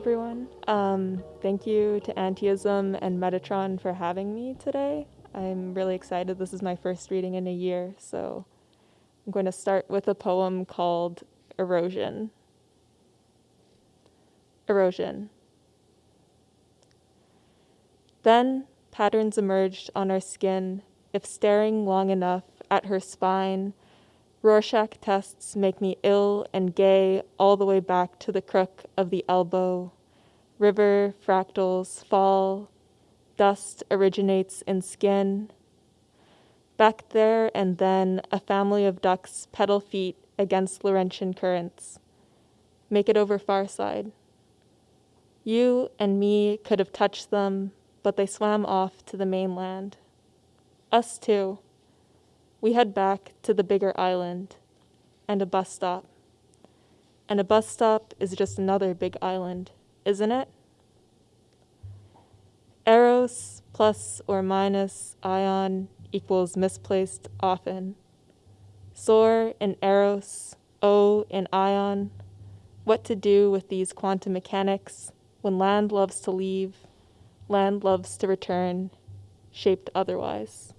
everyone. Thank you to Anteism and Metatron for having me today. I'm really excited. This is my first reading in a year, so I'm going to start with a poem called Erosion. Erosion. Then patterns emerged on our skin. If staring long enough at her spine, Rorschach tests make me ill and gay all the way back to the crook of the elbow. River fractals fall, dust originates in skin. Back there and then a family of ducks pedal feet against Laurentian currents. Make it over far side. You and me could have touched them, but they swam off to the mainland. Us too. We head back to the bigger island, and a bus stop. And a bus stop is just another big island, isn't it? Eros plus or minus ion equals misplaced often. Soar in Eros, O in ion. What to do with these quantum mechanics when land loves to leave, land loves to return, shaped otherwise.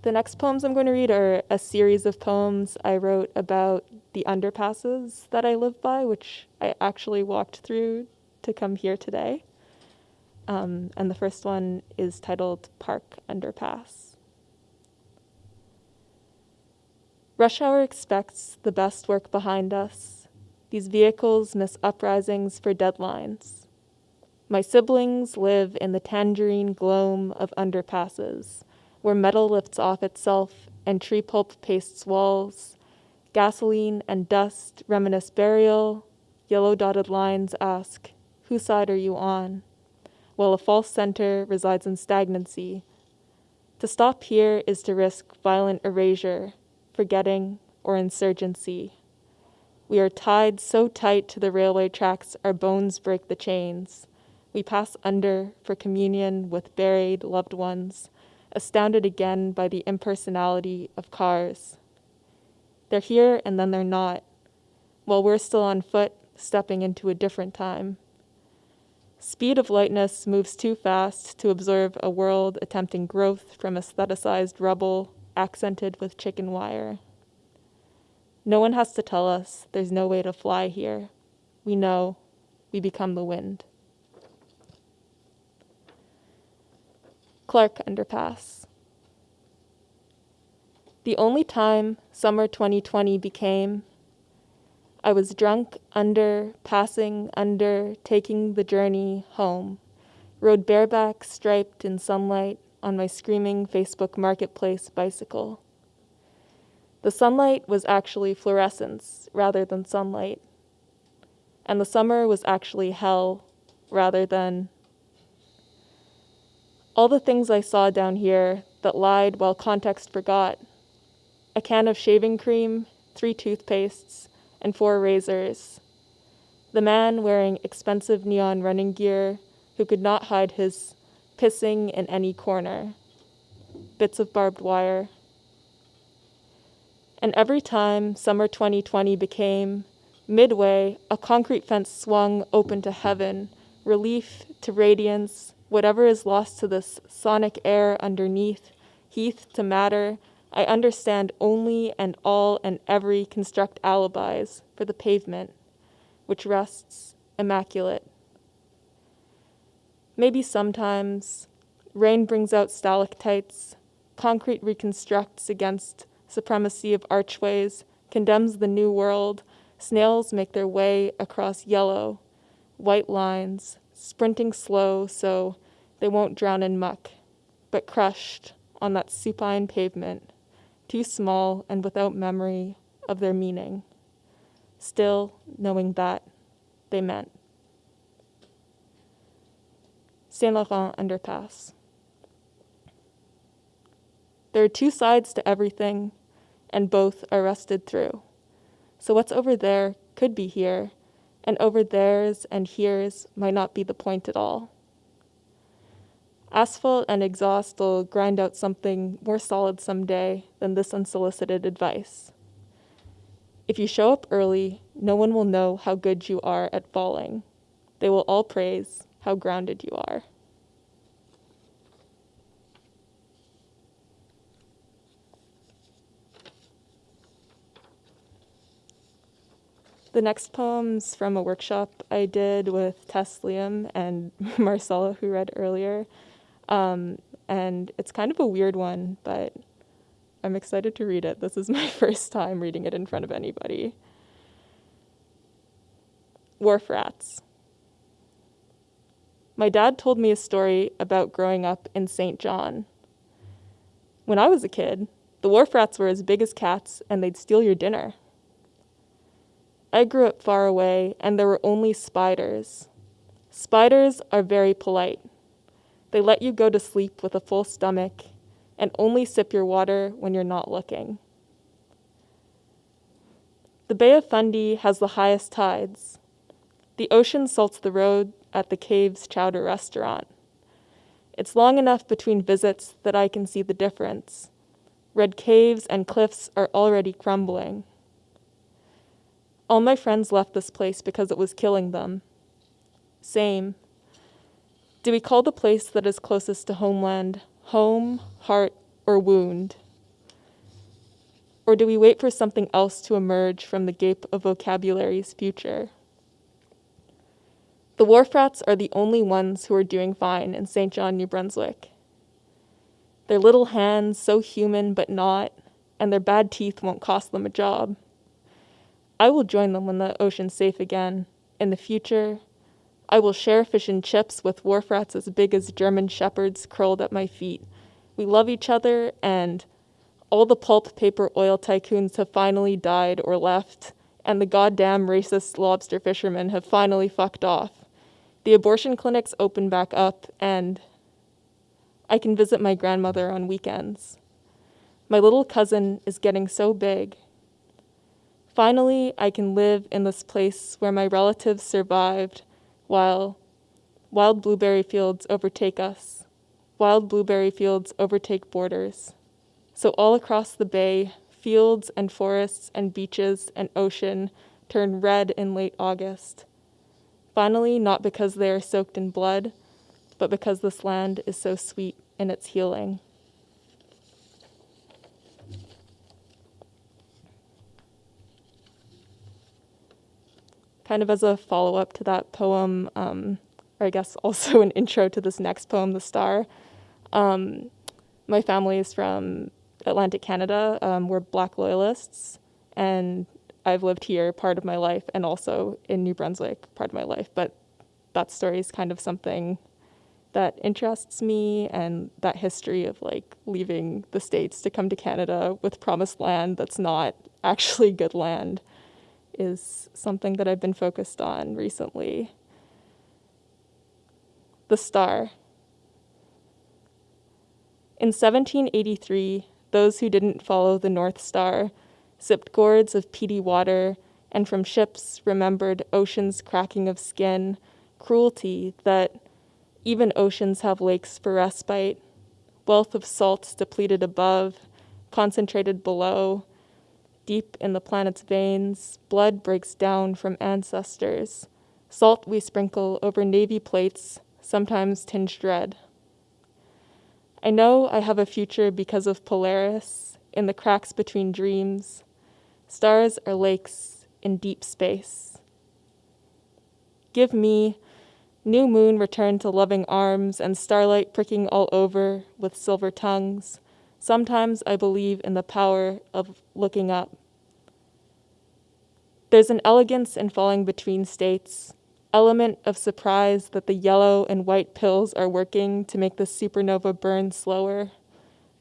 The next poems I'm going to read are a series of poems I wrote about the underpasses that I live by, which I actually walked through to come here today. And the first one is titled Park Underpass. Rush hour expects the best work behind us. These vehicles miss uprisings for deadlines. My siblings live in the tangerine gloam of underpasses, where metal lifts off itself and tree pulp pastes walls. Gasoline and dust reminisce burial. Yellow dotted lines ask, whose side are you on? While a false center resides in stagnancy. To stop here is to risk violent erasure, forgetting, or insurgency. We are tied so tight to the railway tracks our bones break the chains. We pass under for communion with buried loved ones, astounded again by the impersonality of cars. They're here and then they're not, while we're still on foot, stepping into a different time. Speed of lightness moves too fast to observe a world attempting growth from aestheticized rubble, accented with chicken wire. No one has to tell us there's no way to fly here. We know, we become the wind. Clark Underpass. The only time summer 2020 became, I was drunk under, passing under, taking the journey home, rode bareback striped in sunlight on my screaming Facebook Marketplace bicycle. The sunlight was actually fluorescence rather than sunlight, and the summer was actually hell rather than all the things I saw down here that lied while context forgot. A can of shaving cream, 3 toothpastes, and 4 razors. The man wearing expensive neon running gear who could not hide his pissing in any corner. Bits of barbed wire. And every time summer 2020 became, midway, a concrete fence swung open to heaven, relief to radiance, whatever is lost to this sonic air underneath, heath to matter, I understand only and all and every construct alibis for the pavement, which rests immaculate. Maybe sometimes rain brings out stalactites, concrete reconstructs against supremacy of archways, condemns the new world, snails make their way across yellow, white lines, sprinting slow so they won't drown in muck, but crushed on that supine pavement, too small and without memory of their meaning, still knowing that they meant. Saint Laurent Underpass. There are 2 sides to everything, and both are rusted through. So what's over there could be here, and over theirs and here's might not be the point at all. Asphalt and exhaust will grind out something more solid someday than this unsolicited advice. If you show up early, no one will know how good you are at falling. They will all praise how grounded you are. The next poem's from a workshop I did with Tess Liam and Marcela, who read earlier. And it's kind of a weird one, but I'm excited to read it. This is my first time reading it in front of anybody. Wharf Rats. My dad told me a story about growing up in St. John. When I was a kid, the wharf rats were as big as cats and they'd steal your dinner. I grew up far away and there were only spiders. Spiders are very polite. They let you go to sleep with a full stomach and only sip your water when you're not looking. The Bay of Fundy has the highest tides. The ocean salts the road at the cave's chowder restaurant. It's long enough between visits that I can see the difference. Red caves and cliffs are already crumbling. All my friends left this place because it was killing them. Same. Do we call the place that is closest to homeland home, heart, or wound? Or do we wait for something else to emerge from the gape of vocabulary's future? The wharf rats are the only ones who are doing fine in St. John, New Brunswick. Their little hands, so human but not, and their bad teeth won't cost them a job. I will join them when the ocean's safe again. In the future, I will share fish and chips with wharf rats as big as German shepherds curled at my feet. We love each other, and all the pulp paper oil tycoons have finally died or left, and the goddamn racist lobster fishermen have finally fucked off. The abortion clinics open back up, and I can visit my grandmother on weekends. My little cousin is getting so big. Finally, I can live in this place where my relatives survived while wild blueberry fields overtake us. Wild blueberry fields overtake borders. So all across the bay, fields and forests and beaches and ocean turn red in late August. Finally, not because they are soaked in blood, but because this land is so sweet in its healing. Kind of as a follow-up to that poem, or I guess also an intro to this next poem, The Star. My family is from Atlantic Canada. We're Black Loyalists, and I've lived here part of my life and also in New Brunswick part of my life. But that story is kind of something that interests me, and that history of like leaving the States to come to Canada with promised land that's not actually good land is something that I've been focused on recently. The Star. In 1783, those who didn't follow the North Star sipped gourds of peaty water, and from ships remembered ocean's cracking of skin, cruelty that even oceans have lakes for respite, wealth of salts depleted above, concentrated below. Deep in the planet's veins, blood breaks down from ancestors. Salt we sprinkle over navy plates, sometimes tinged red. I know I have a future because of Polaris, in the cracks between dreams. Stars are lakes in deep space. Give me new moon returned to loving arms and starlight pricking all over with silver tongues. Sometimes I believe in the power of looking up. There's an elegance in falling between states, element of surprise that the yellow and white pills are working to make the supernova burn slower.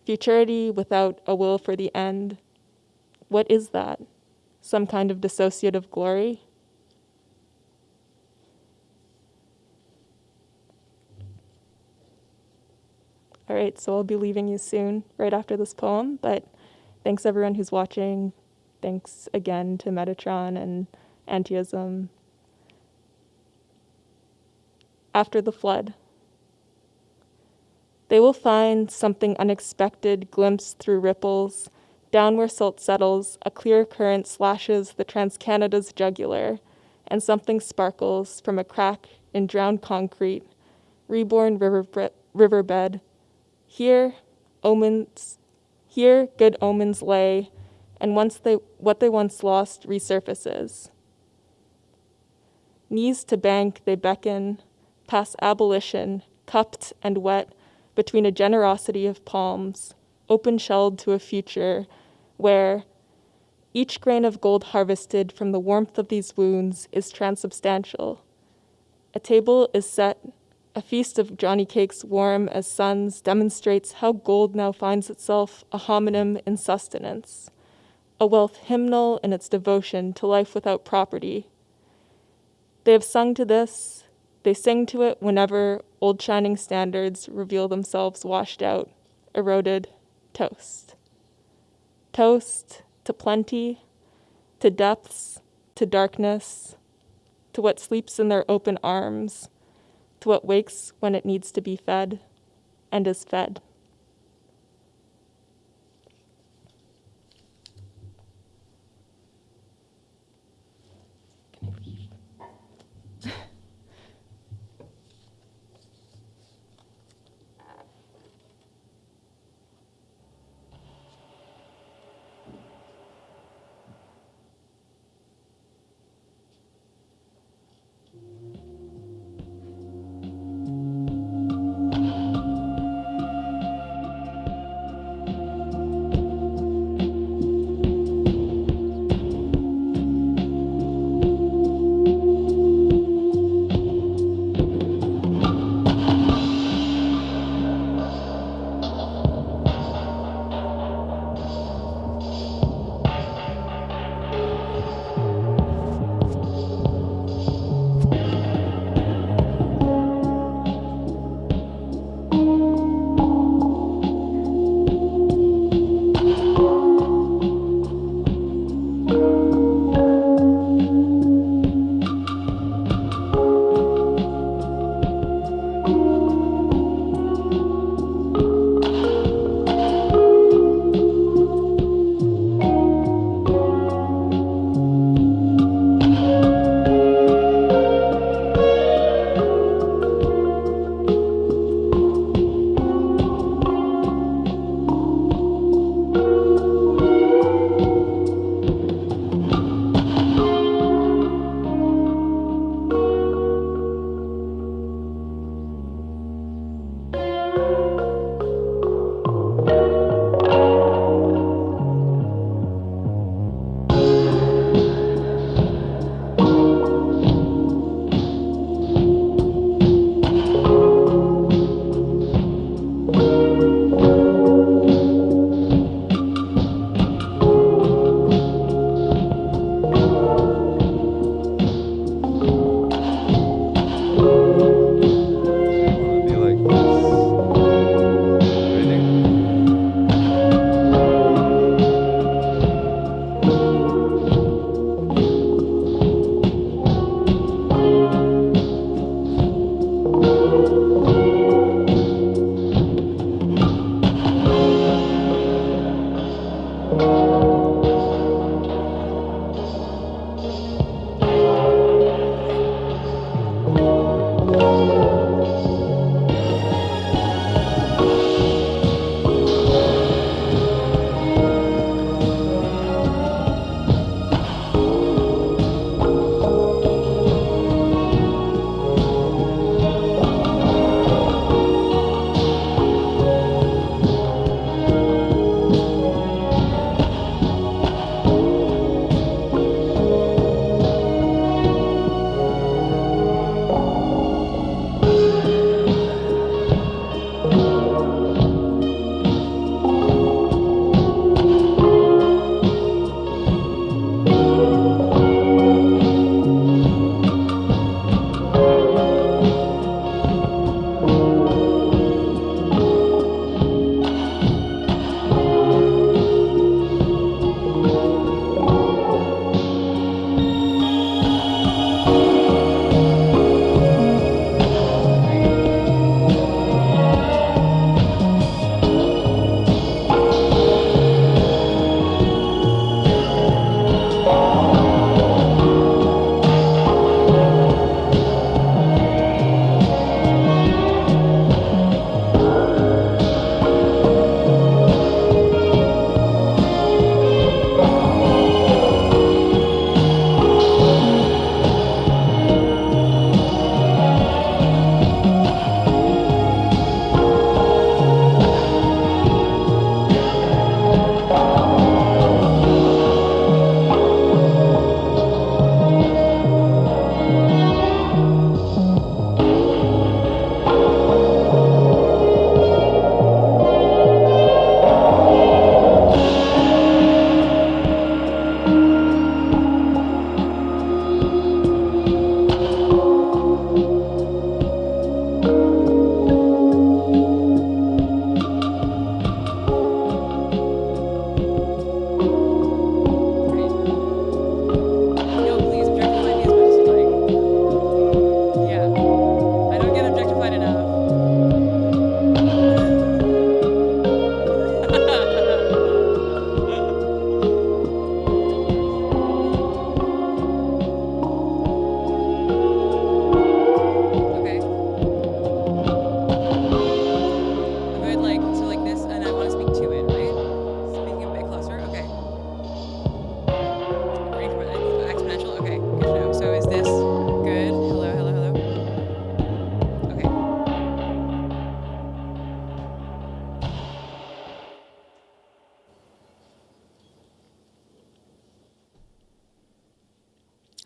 Futurity without a will for the end. What is that? Some kind of dissociative glory? All right, so I'll be leaving you soon, right after this poem, but thanks everyone who's watching. Thanks again to Metatron and Anteism. After the flood. They will find something unexpected glimpsed through ripples, Down where silt settles, a clear current slashes the Trans-Canada's jugular, and something sparkles from a crack in drowned concrete, reborn riverbed. Here good omens lay, and what they once lost resurfaces. Knees to bank they beckon, past abolition, cupped and wet between a generosity of palms, open-shelled to a future where each grain of gold harvested from the warmth of these wounds is transubstantial. A table is set, a feast of Johnny cakes warm as suns demonstrates how gold now finds itself a homonym in sustenance, a wealth hymnal in its devotion to life without property. They have sung to this, they sing to it whenever old shining standards reveal themselves washed out, eroded, toast. Toast to plenty, to depths, to darkness, to what sleeps in their open arms, to what wakes when it needs to be fed and is fed.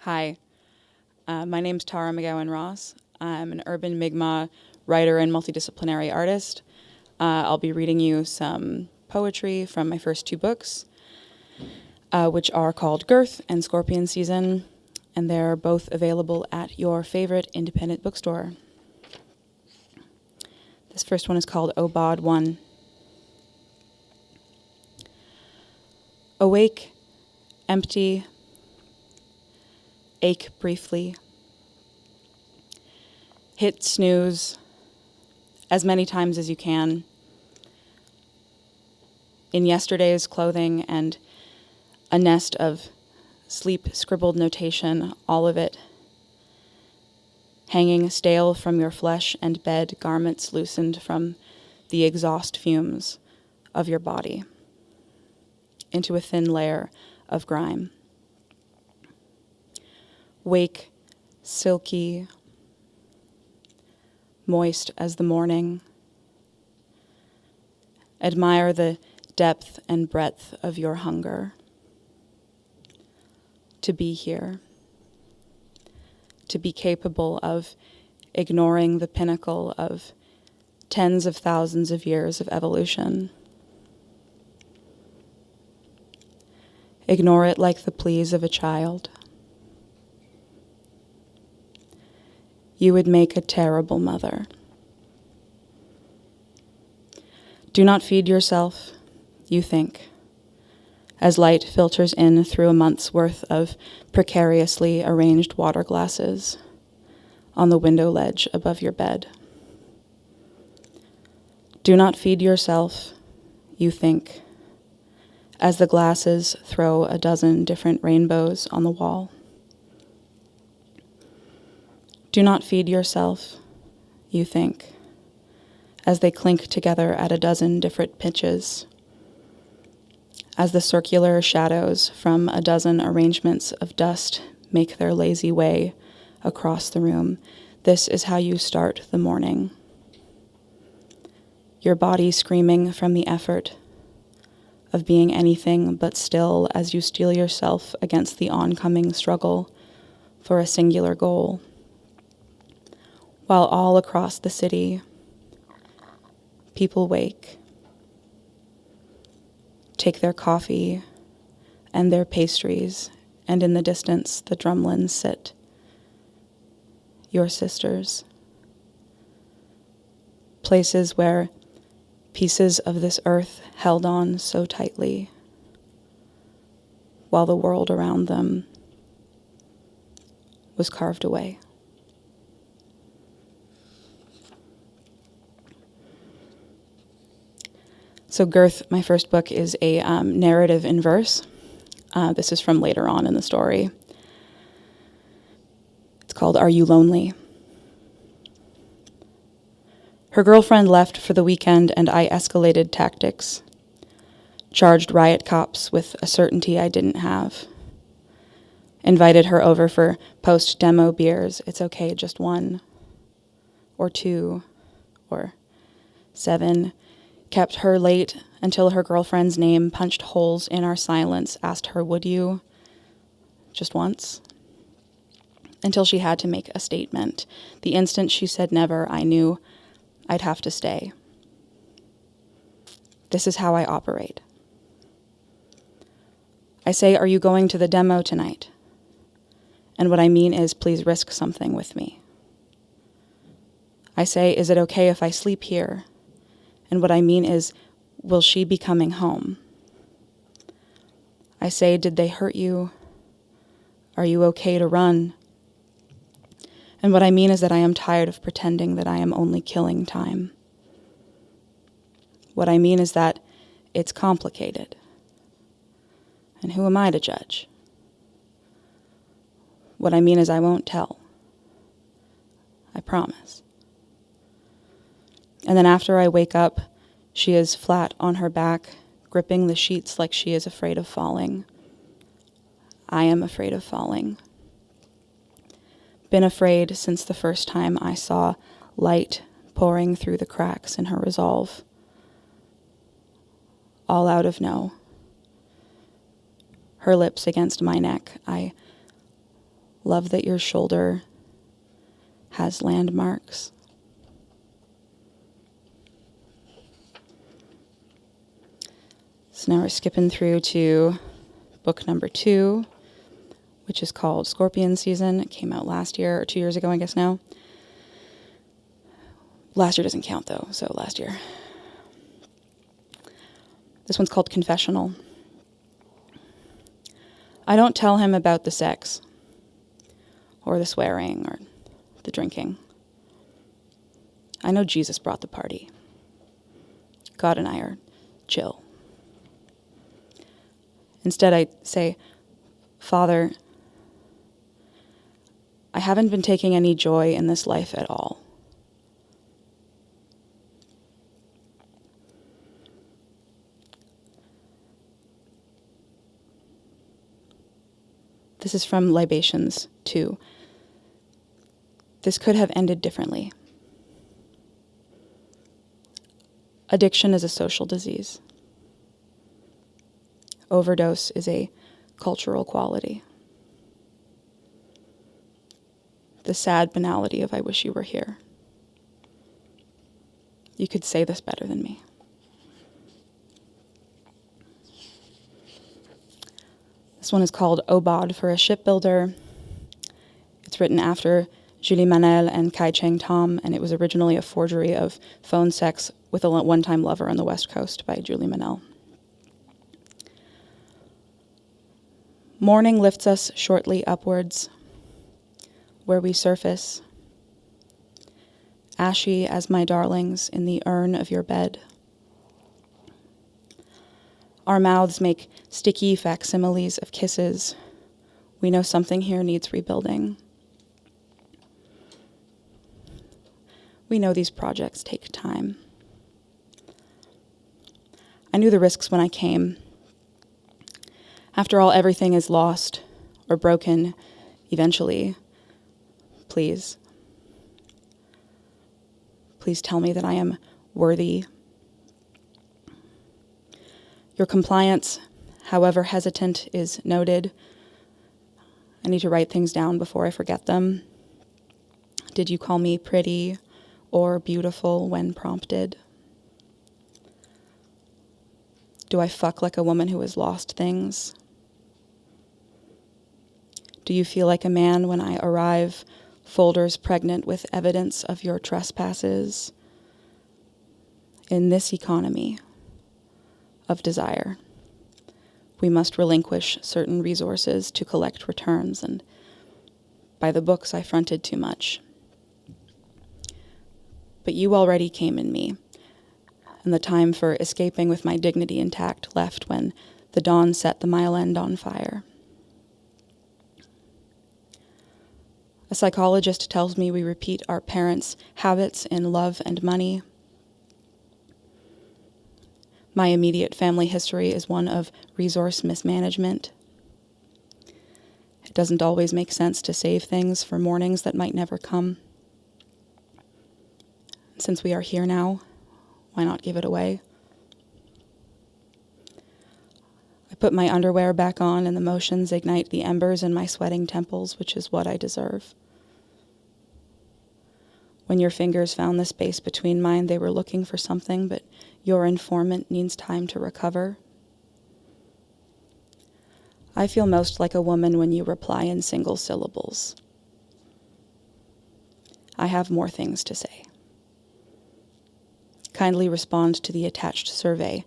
Hi, my name's Tara McGowan-Ross. I'm an urban Mi'kmaq writer and multidisciplinary artist. I'll be reading you some poetry from my first 2 books, which are called GIRTH and Scorpion Season, and they're both available at your favorite independent bookstore. This first one is called O Bod 1. Awake, empty, ache briefly. Hit snooze as many times as you can. In yesterday's clothing and a nest of sleep scribbled notation, all of it hanging stale from your flesh and bed garments loosened from the exhaust fumes of your body into a thin layer of grime. Wake, silky, moist as the morning. Admire the depth and breadth of your hunger. To be here. To be capable of ignoring the pinnacle of tens of thousands of years of evolution. Ignore it like the pleas of a child. You would make a terrible mother. Do not feed yourself, you think, as light filters in through a month's worth of precariously arranged water glasses on the window ledge above your bed. Do not feed yourself, you think, as the glasses throw a dozen different rainbows on the wall. Do not feed yourself, you think, as they clink together at a dozen different pitches, as the circular shadows from a dozen arrangements of dust make their lazy way across the room. This is how you start the morning. Your body screaming from the effort of being anything but still as you steel yourself against the oncoming struggle for a singular goal. While all across the city, people wake, take their coffee and their pastries, and in the distance the drumlins sit, your sisters. Places where pieces of this earth held on so tightly, while the world around them was carved away. So GIRTH, my first book, is a narrative in verse. This is from later on in the story. It's called Are You Lonely? Her girlfriend left for the weekend and I escalated tactics. Charged riot cops with a certainty I didn't have. Invited her over for post-demo beers. It's okay, just 1 or 2 or 7. Kept her late until her girlfriend's name punched holes in our silence, asked her, would you? Just once. Until she had to make a statement. The instant she said never, I knew I'd have to stay. This is how I operate. I say, are you going to the demo tonight? And what I mean is, please risk something with me. I say, is it okay if I sleep here? And what I mean is, will she be coming home? I say, did they hurt you? Are you okay to run? And what I mean is that I am tired of pretending that I am only killing time. What I mean is that it's complicated. And who am I to judge? What I mean is I won't tell. I promise. And then after I wake up, she is flat on her back, gripping the sheets like she is afraid of falling. I am afraid of falling. Been afraid since the first time I saw light pouring through the cracks in her resolve. All out of no. Her lips against my neck, I Love that your shoulder has landmarks. So now we're skipping through to book number 2, which is called Scorpion Season. It came out last year, or 2 years ago, I guess now. Last year doesn't count though, so last year. This one's called Confessional. I don't tell him about the sex, or the swearing, or the drinking. I know Jesus brought the party. God and I are chill. Instead, I say, Father, I haven't been taking any joy in this life at all. This is from Libations 2. This could have ended differently. Addiction is a social disease. Overdose is a cultural quality. The sad banality of I wish you were here. You could say this better than me. This one is called Obad for a Shipbuilder. It's written after Julie Manel and Kai Cheng Tom, and it was originally a forgery of Phone Sex with a One-Time Lover on the West Coast by Julie Manel. Morning lifts us shortly upwards, where we surface, ashy as my darlings in the urn of your bed. Our mouths make sticky facsimiles of kisses. We know something here needs rebuilding. We know these projects take time. I knew the risks when I came. After all, everything is lost or broken eventually. Please. Please tell me that I am worthy. Your compliance, however hesitant, is noted. I need to write things down before I forget them. Did you call me pretty or beautiful when prompted? Do I fuck like a woman who has lost things? Do you feel like a man when I arrive, folders pregnant with evidence of your trespasses? In this economy of desire, we must relinquish certain resources to collect returns, and by the books I fronted too much. But you already came in me, and the time for escaping with my dignity intact left when the dawn set the Mile End on fire. A psychologist tells me we repeat our parents' habits in love and money. My immediate family history is one of resource mismanagement. It doesn't always make sense to save things for mornings that might never come. Since we are here now, why not give it away? I put my underwear back on and the motions ignite the embers in my sweating temples, which is what I deserve. When your fingers found the space between mine, they were looking for something, but your informant needs time to recover. I feel most like a woman when you reply in single syllables. I have more things to say. Kindly respond to the attached survey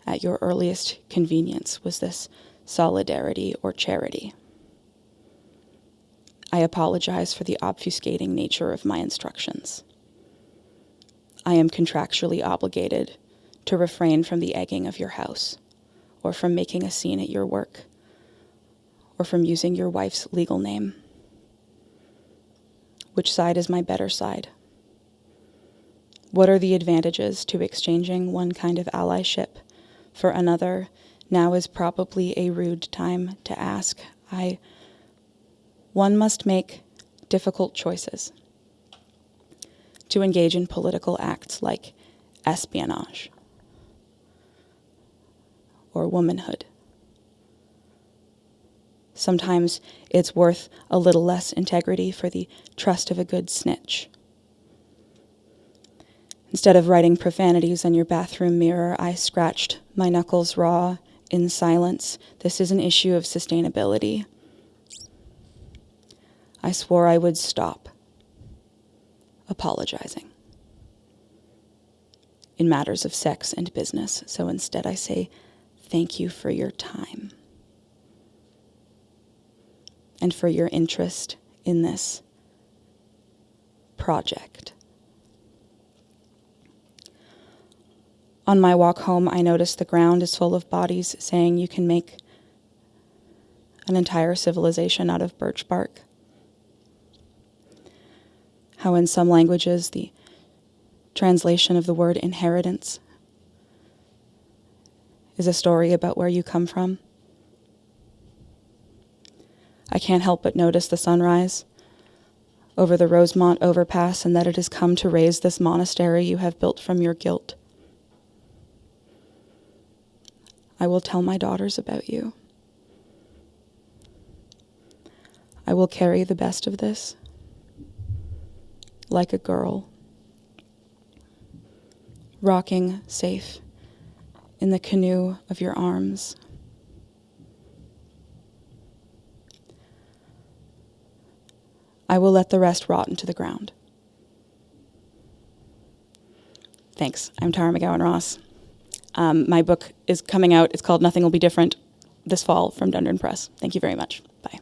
at your earliest convenience. Was this solidarity or charity? I apologize for the obfuscating nature of my instructions. I am contractually obligated to refrain from the egging of your house, or from making a scene at your work, or from using your wife's legal name. Which side is my better side? What are the advantages to exchanging one kind of allyship for another? Now is probably a rude time to ask. One must make difficult choices. To engage in political acts like espionage or womanhood. Sometimes it's worth a little less integrity for the trust of a good snitch. Instead of writing profanities on your bathroom mirror, I scratched my knuckles raw in silence. This is an issue of sustainability. I swore I would stop apologizing in matters of sex and business. So instead I say, thank you for your time and for your interest in this project. On my walk home, I noticed the ground is full of bodies saying you can make an entire civilization out of birch bark. How in some languages the translation of the word inheritance is a story about where you come from. I can't help but notice the sunrise over the Rosemont overpass and that it has come to raise this monastery you have built from your guilt. I will tell my daughters about you. I will carry the best of this like a girl, rocking safe in the canoe of your arms. I will let the rest rot into the ground. Thanks. I'm Tara McGowan-Ross. My book is coming out. It's called Nothing Will Be Different this fall from DUNDURN Press. Thank you very much. Bye.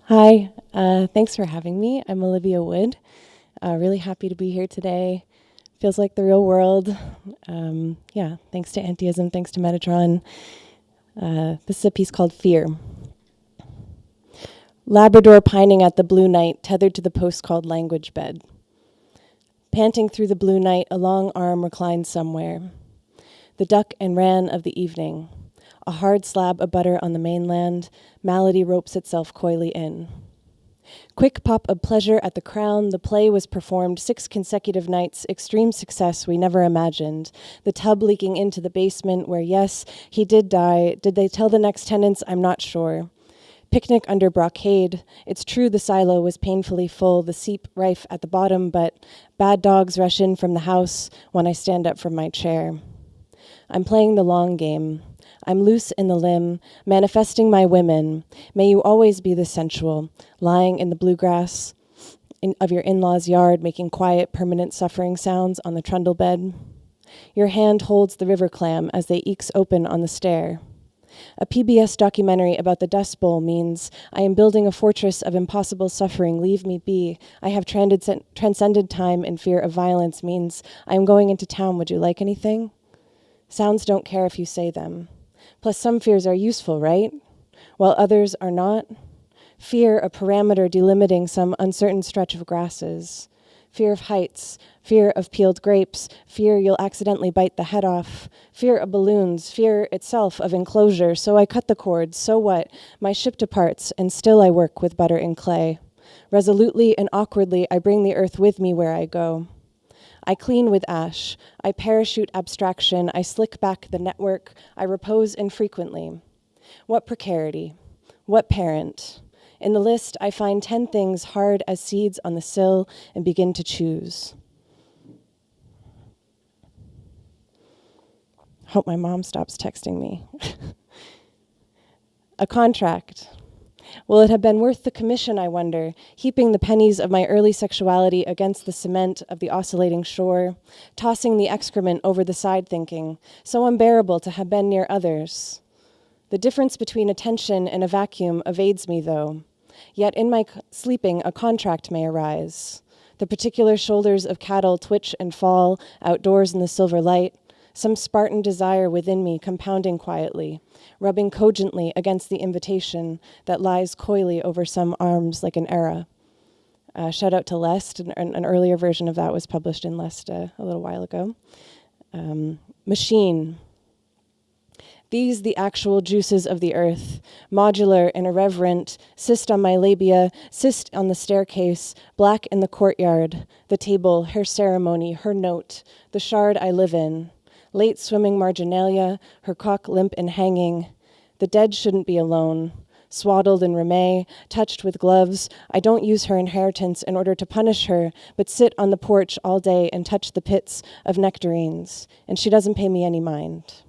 Hi, thanks for having me. I'm Olivia Wood. Really happy to be here today. Feels like the real world. Yeah, thanks to Anteism, thanks to Metatron. This is a piece called Fear. Labrador pining at the blue night, tethered to the post called language bed. Panting through the blue night, a long arm reclines somewhere. The duck and ran of the evening. A hard slab of butter on the mainland, malady ropes itself coyly in. Quick pop of pleasure at the Crown, the play was performed 6 consecutive nights, extreme success we never imagined. The tub leaking into the basement where, yes, he did die. Did they tell the next tenants? I'm not sure. Picnic under brocade. It's true the silo was painfully full, the seep rife at the bottom, but bad dogs rush in from the house when I stand up from my chair. I'm playing the long game. I'm loose in the limb, manifesting my women. May you always be the sensual, lying in the bluegrass of your in-law's yard, making quiet, permanent suffering sounds on the trundle bed. Your hand holds the river clam as they ekes open on the stair. A PBS documentary about the Dust Bowl means I am building a fortress of impossible suffering, leave me be. I have transcended time in fear of violence means I am going into town, would you like anything? Sounds don't care if you say them. Plus, some fears are useful, right? While others are not. Fear, a parameter delimiting some uncertain stretch of grasses. Fear of heights, fear of peeled grapes, fear you'll accidentally bite the head off, fear of balloons, fear itself of enclosure. So I cut the cords, so what? My ship departs, and still I work with butter and clay. Resolutely and awkwardly, I bring the earth with me where I go. I clean with ash, I parachute abstraction, I slick back the network, I repose infrequently. What precarity? What parent? In the list, I find 10 things hard as seeds on the sill and begin to choose. Hope my mom stops texting me. A contract. Will it have been worth the commission, I wonder, heaping the pennies of my early sexuality against the cement of the oscillating shore, tossing the excrement over the side thinking, so unbearable to have been near others? The difference between attention and a vacuum evades me, though. Yet in my sleeping, a contract may arise. The particular shoulders of cattle twitch and fall outdoors in the silver light, some Spartan desire within me compounding quietly, rubbing cogently against the invitation that lies coyly over some arms like an era. Shout out to Lest, an earlier version of that was published in Lest a little while ago. Machine. These the actual juices of the earth, modular and irreverent, cyst on my labia, cyst on the staircase, black in the courtyard, the table, her ceremony, her note, the shard I live in. Late swimming marginalia, her cock limp and hanging. The dead shouldn't be alone. Swaddled in rame, touched with gloves, I don't use her inheritance in order to punish her, but sit on the porch all day and touch the pits of nectarines, and she doesn't pay me any mind.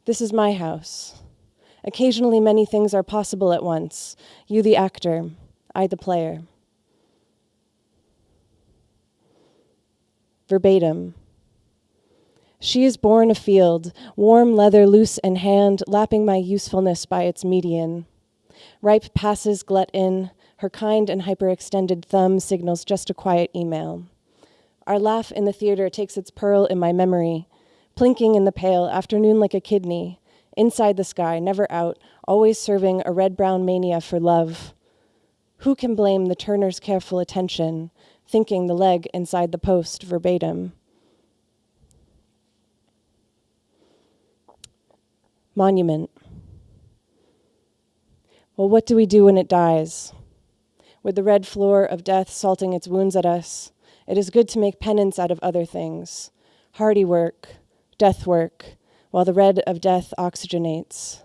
This is my house. Occasionally many things are possible at once. You the actor, I the player. Verbatim. She is born afield, warm leather loose in hand, lapping my usefulness by its median. Ripe passes glut in, her kind and hyperextended thumb signals just a quiet email. Our laugh in the theater takes its pearl in my memory, plinking in the pale, afternoon like a kidney, inside the sky, never out, always serving a red-brown mania for love. Who can blame the turner's careful attention, thinking the leg inside the post verbatim? Monument. Well, what do we do when it dies? With the red floor of death salting its wounds at us, it is good to make penance out of other things. Hardy work, death work, while the red of death oxygenates.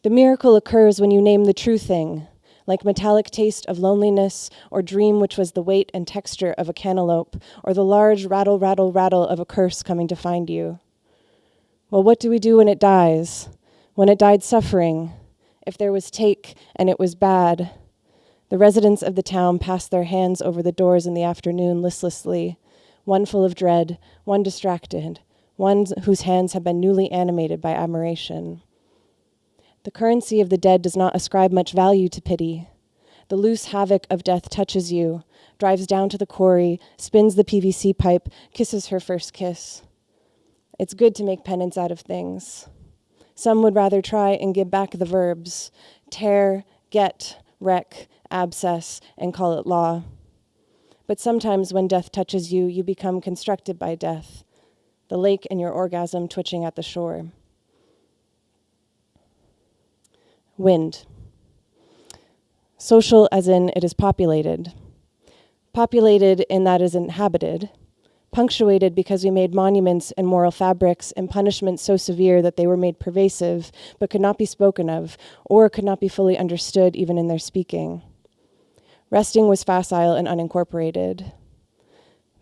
The miracle occurs when you name the true thing, like metallic taste of loneliness, or dream which was the weight and texture of a cantaloupe, or the large rattle, rattle, rattle of a curse coming to find you. Well, what do we do when it dies? When it died suffering? If there was take and it was bad? The residents of the town passed their hands over the doors in the afternoon listlessly, one full of dread, one distracted, one whose hands had been newly animated by admiration. The currency of the dead does not ascribe much value to pity. The loose havoc of death touches you, drives down to the quarry, spins the PVC pipe, kisses her first kiss. It's good to make penance out of things. Some would rather try and give back the verbs, tear, get, wreck, abscess, and call it law. But sometimes when death touches you, you become constructed by death, the lake and your orgasm twitching at the shore. Wind. Social as in it is populated. Populated in that it is inhabited. Punctuated because we made monuments and moral fabrics and punishments so severe that they were made pervasive, but could not be spoken of, or could not be fully understood even in their speaking. Resting was facile and unincorporated.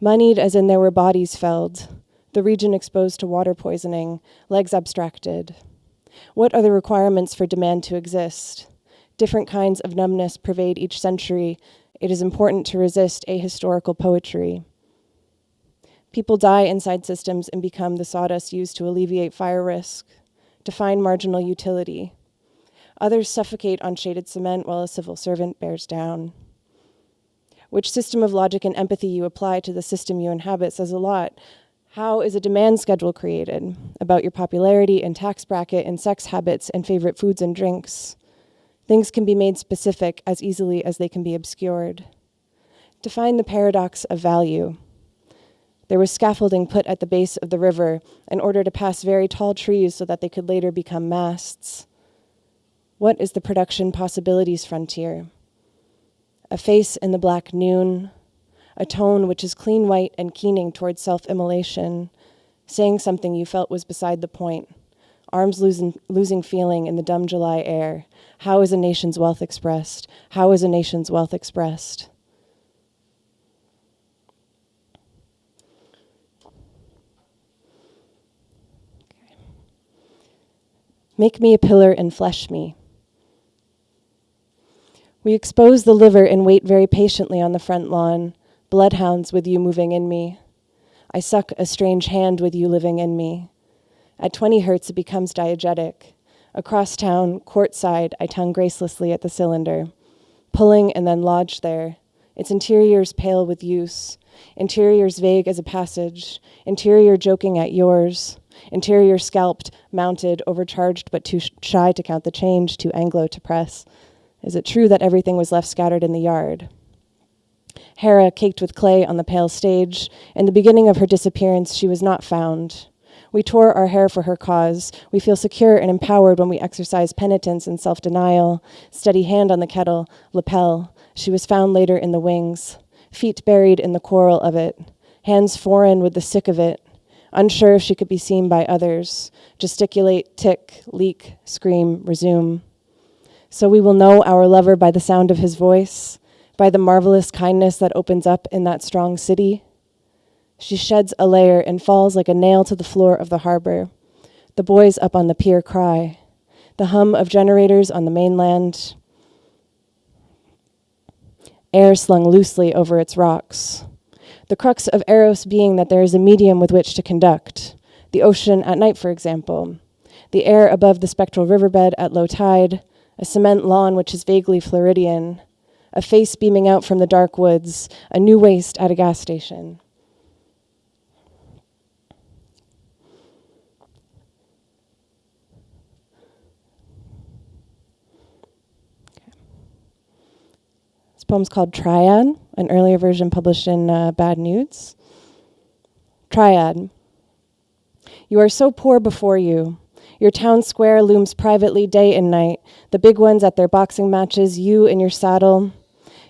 Moneyed as in there were bodies felled, the region exposed to water poisoning, legs abstracted. What are the requirements for demand to exist? Different kinds of numbness pervade each century. It is important to resist ahistorical poetry. People die inside systems and become the sawdust used to alleviate fire risk, to find marginal utility. Others suffocate on shaded cement while a civil servant bears down. Which system of logic and empathy you apply to the system you inhabit says a lot. How is a demand schedule created about your popularity and tax bracket and sex habits and favorite foods and drinks? Things can be made specific as easily as they can be obscured. Define the paradox of value. There was scaffolding put at the base of the river in order to pass very tall trees so that they could later become masts. What is the production possibilities frontier? A face in the black noon, a tone which is clean white and keening towards self-immolation, saying something you felt was beside the point, arms losing feeling in the dumb July air. How is a nation's wealth expressed? How is a nation's wealth expressed? Make me a pillar and flesh me. We expose the liver and wait very patiently on the front lawn, bloodhounds with you moving in me. I suck a strange hand with you living in me. At 20 hertz, it becomes diegetic. Across town, courtside, I tongue gracelessly at the cylinder, pulling and then lodged there, its interiors pale with use, interiors vague as a passage, interior joking at yours, interior scalped, mounted, overcharged but too shy to count the change, too Anglo to press. Is it true that everything was left scattered in the yard? Hera caked with clay on the pale stage. In the beginning of her disappearance, she was not found. We tore our hair for her cause. We feel secure and empowered when we exercise penitence and self-denial. Steady hand on the kettle, lapel. She was found later in the wings. Feet buried in the coral of it. Hands foreign with the sick of it. Unsure if she could be seen by others. Gesticulate, tick, leak, scream, resume. So we will know our lover by the sound of his voice, by the marvelous kindness that opens up in that strong city. She sheds a layer and falls like a nail to the floor of the harbor. The boys up on the pier cry. The hum of generators on the mainland. Air slung loosely over its rocks. The crux of Eros being that there is a medium with which to conduct. The ocean at night, for example. The air above the spectral riverbed at low tide. A cement lawn which is vaguely Floridian. A face beaming out from the dark woods. A new waist at a gas station. This poem's called Triad, an earlier version published in Bad Nudes. Triad. You are so poor before you. Your town square looms privately day and night. The big ones at their boxing matches, you in your saddle.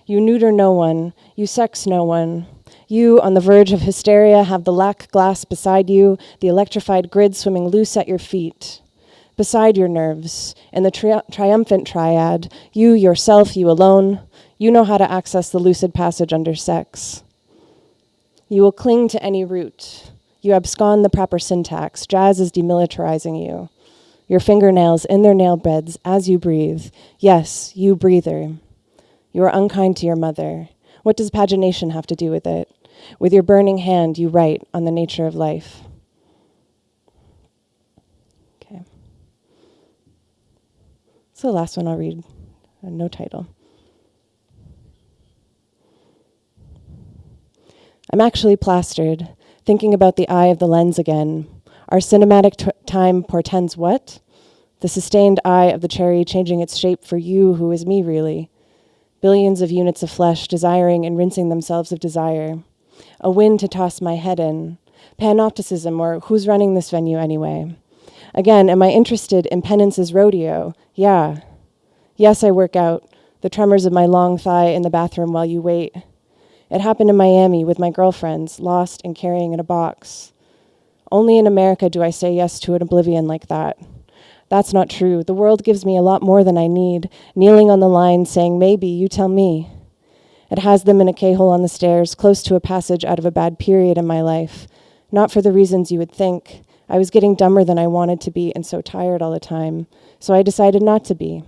You neuter no one. You sex no one. You, on the verge of hysteria, have the lac glass beside you, the electrified grid swimming loose at your feet. Beside your nerves, in the triumphant triad, you, yourself, you alone, you know how to access the lucid passage under sex. You will cling to any root. You abscond the proper syntax. Jazz is demilitarizing you. Your fingernails in their nail beds as you breathe. Yes, you breather. You are unkind to your mother. What does pagination have to do with it? With your burning hand, you write on the nature of life. Okay. So the last one I'll read, no title. I'm actually plastered, thinking about the eye of the lens again. Our cinematic time portends what? The sustained eye of the cherry changing its shape for you, who is me, really. Billions of units of flesh desiring and rinsing themselves of desire. A wind to toss my head in. Panopticism, or who's running this venue anyway? Again, am I interested in penance's rodeo? Yeah. Yes, I work out. The tremors of my long thigh in the bathroom while you wait. It happened in Miami with my girlfriends, lost and carrying in a box. Only in America do I say yes to an oblivion like that. That's not true. The world gives me a lot more than I need, kneeling on the line saying, maybe, you tell me. It has them in a K-hole on the stairs, close to a passage out of a bad period in my life. Not for the reasons you would think. I was getting dumber than I wanted to be and so tired all the time. So I decided not to be.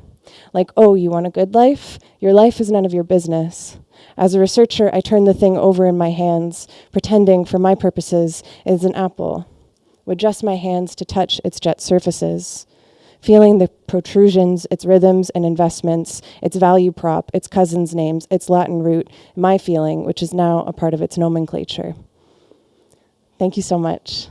Like, oh, you want a good life? Your life is none of your business. As a researcher, I turned the thing over in my hands, pretending, for my purposes, it is an apple. With just my hands to touch its jet surfaces. Feeling the protrusions, its rhythms and investments, its value prop, its cousins' names, its Latin root, my feeling, which is now a part of its nomenclature. Thank you so much.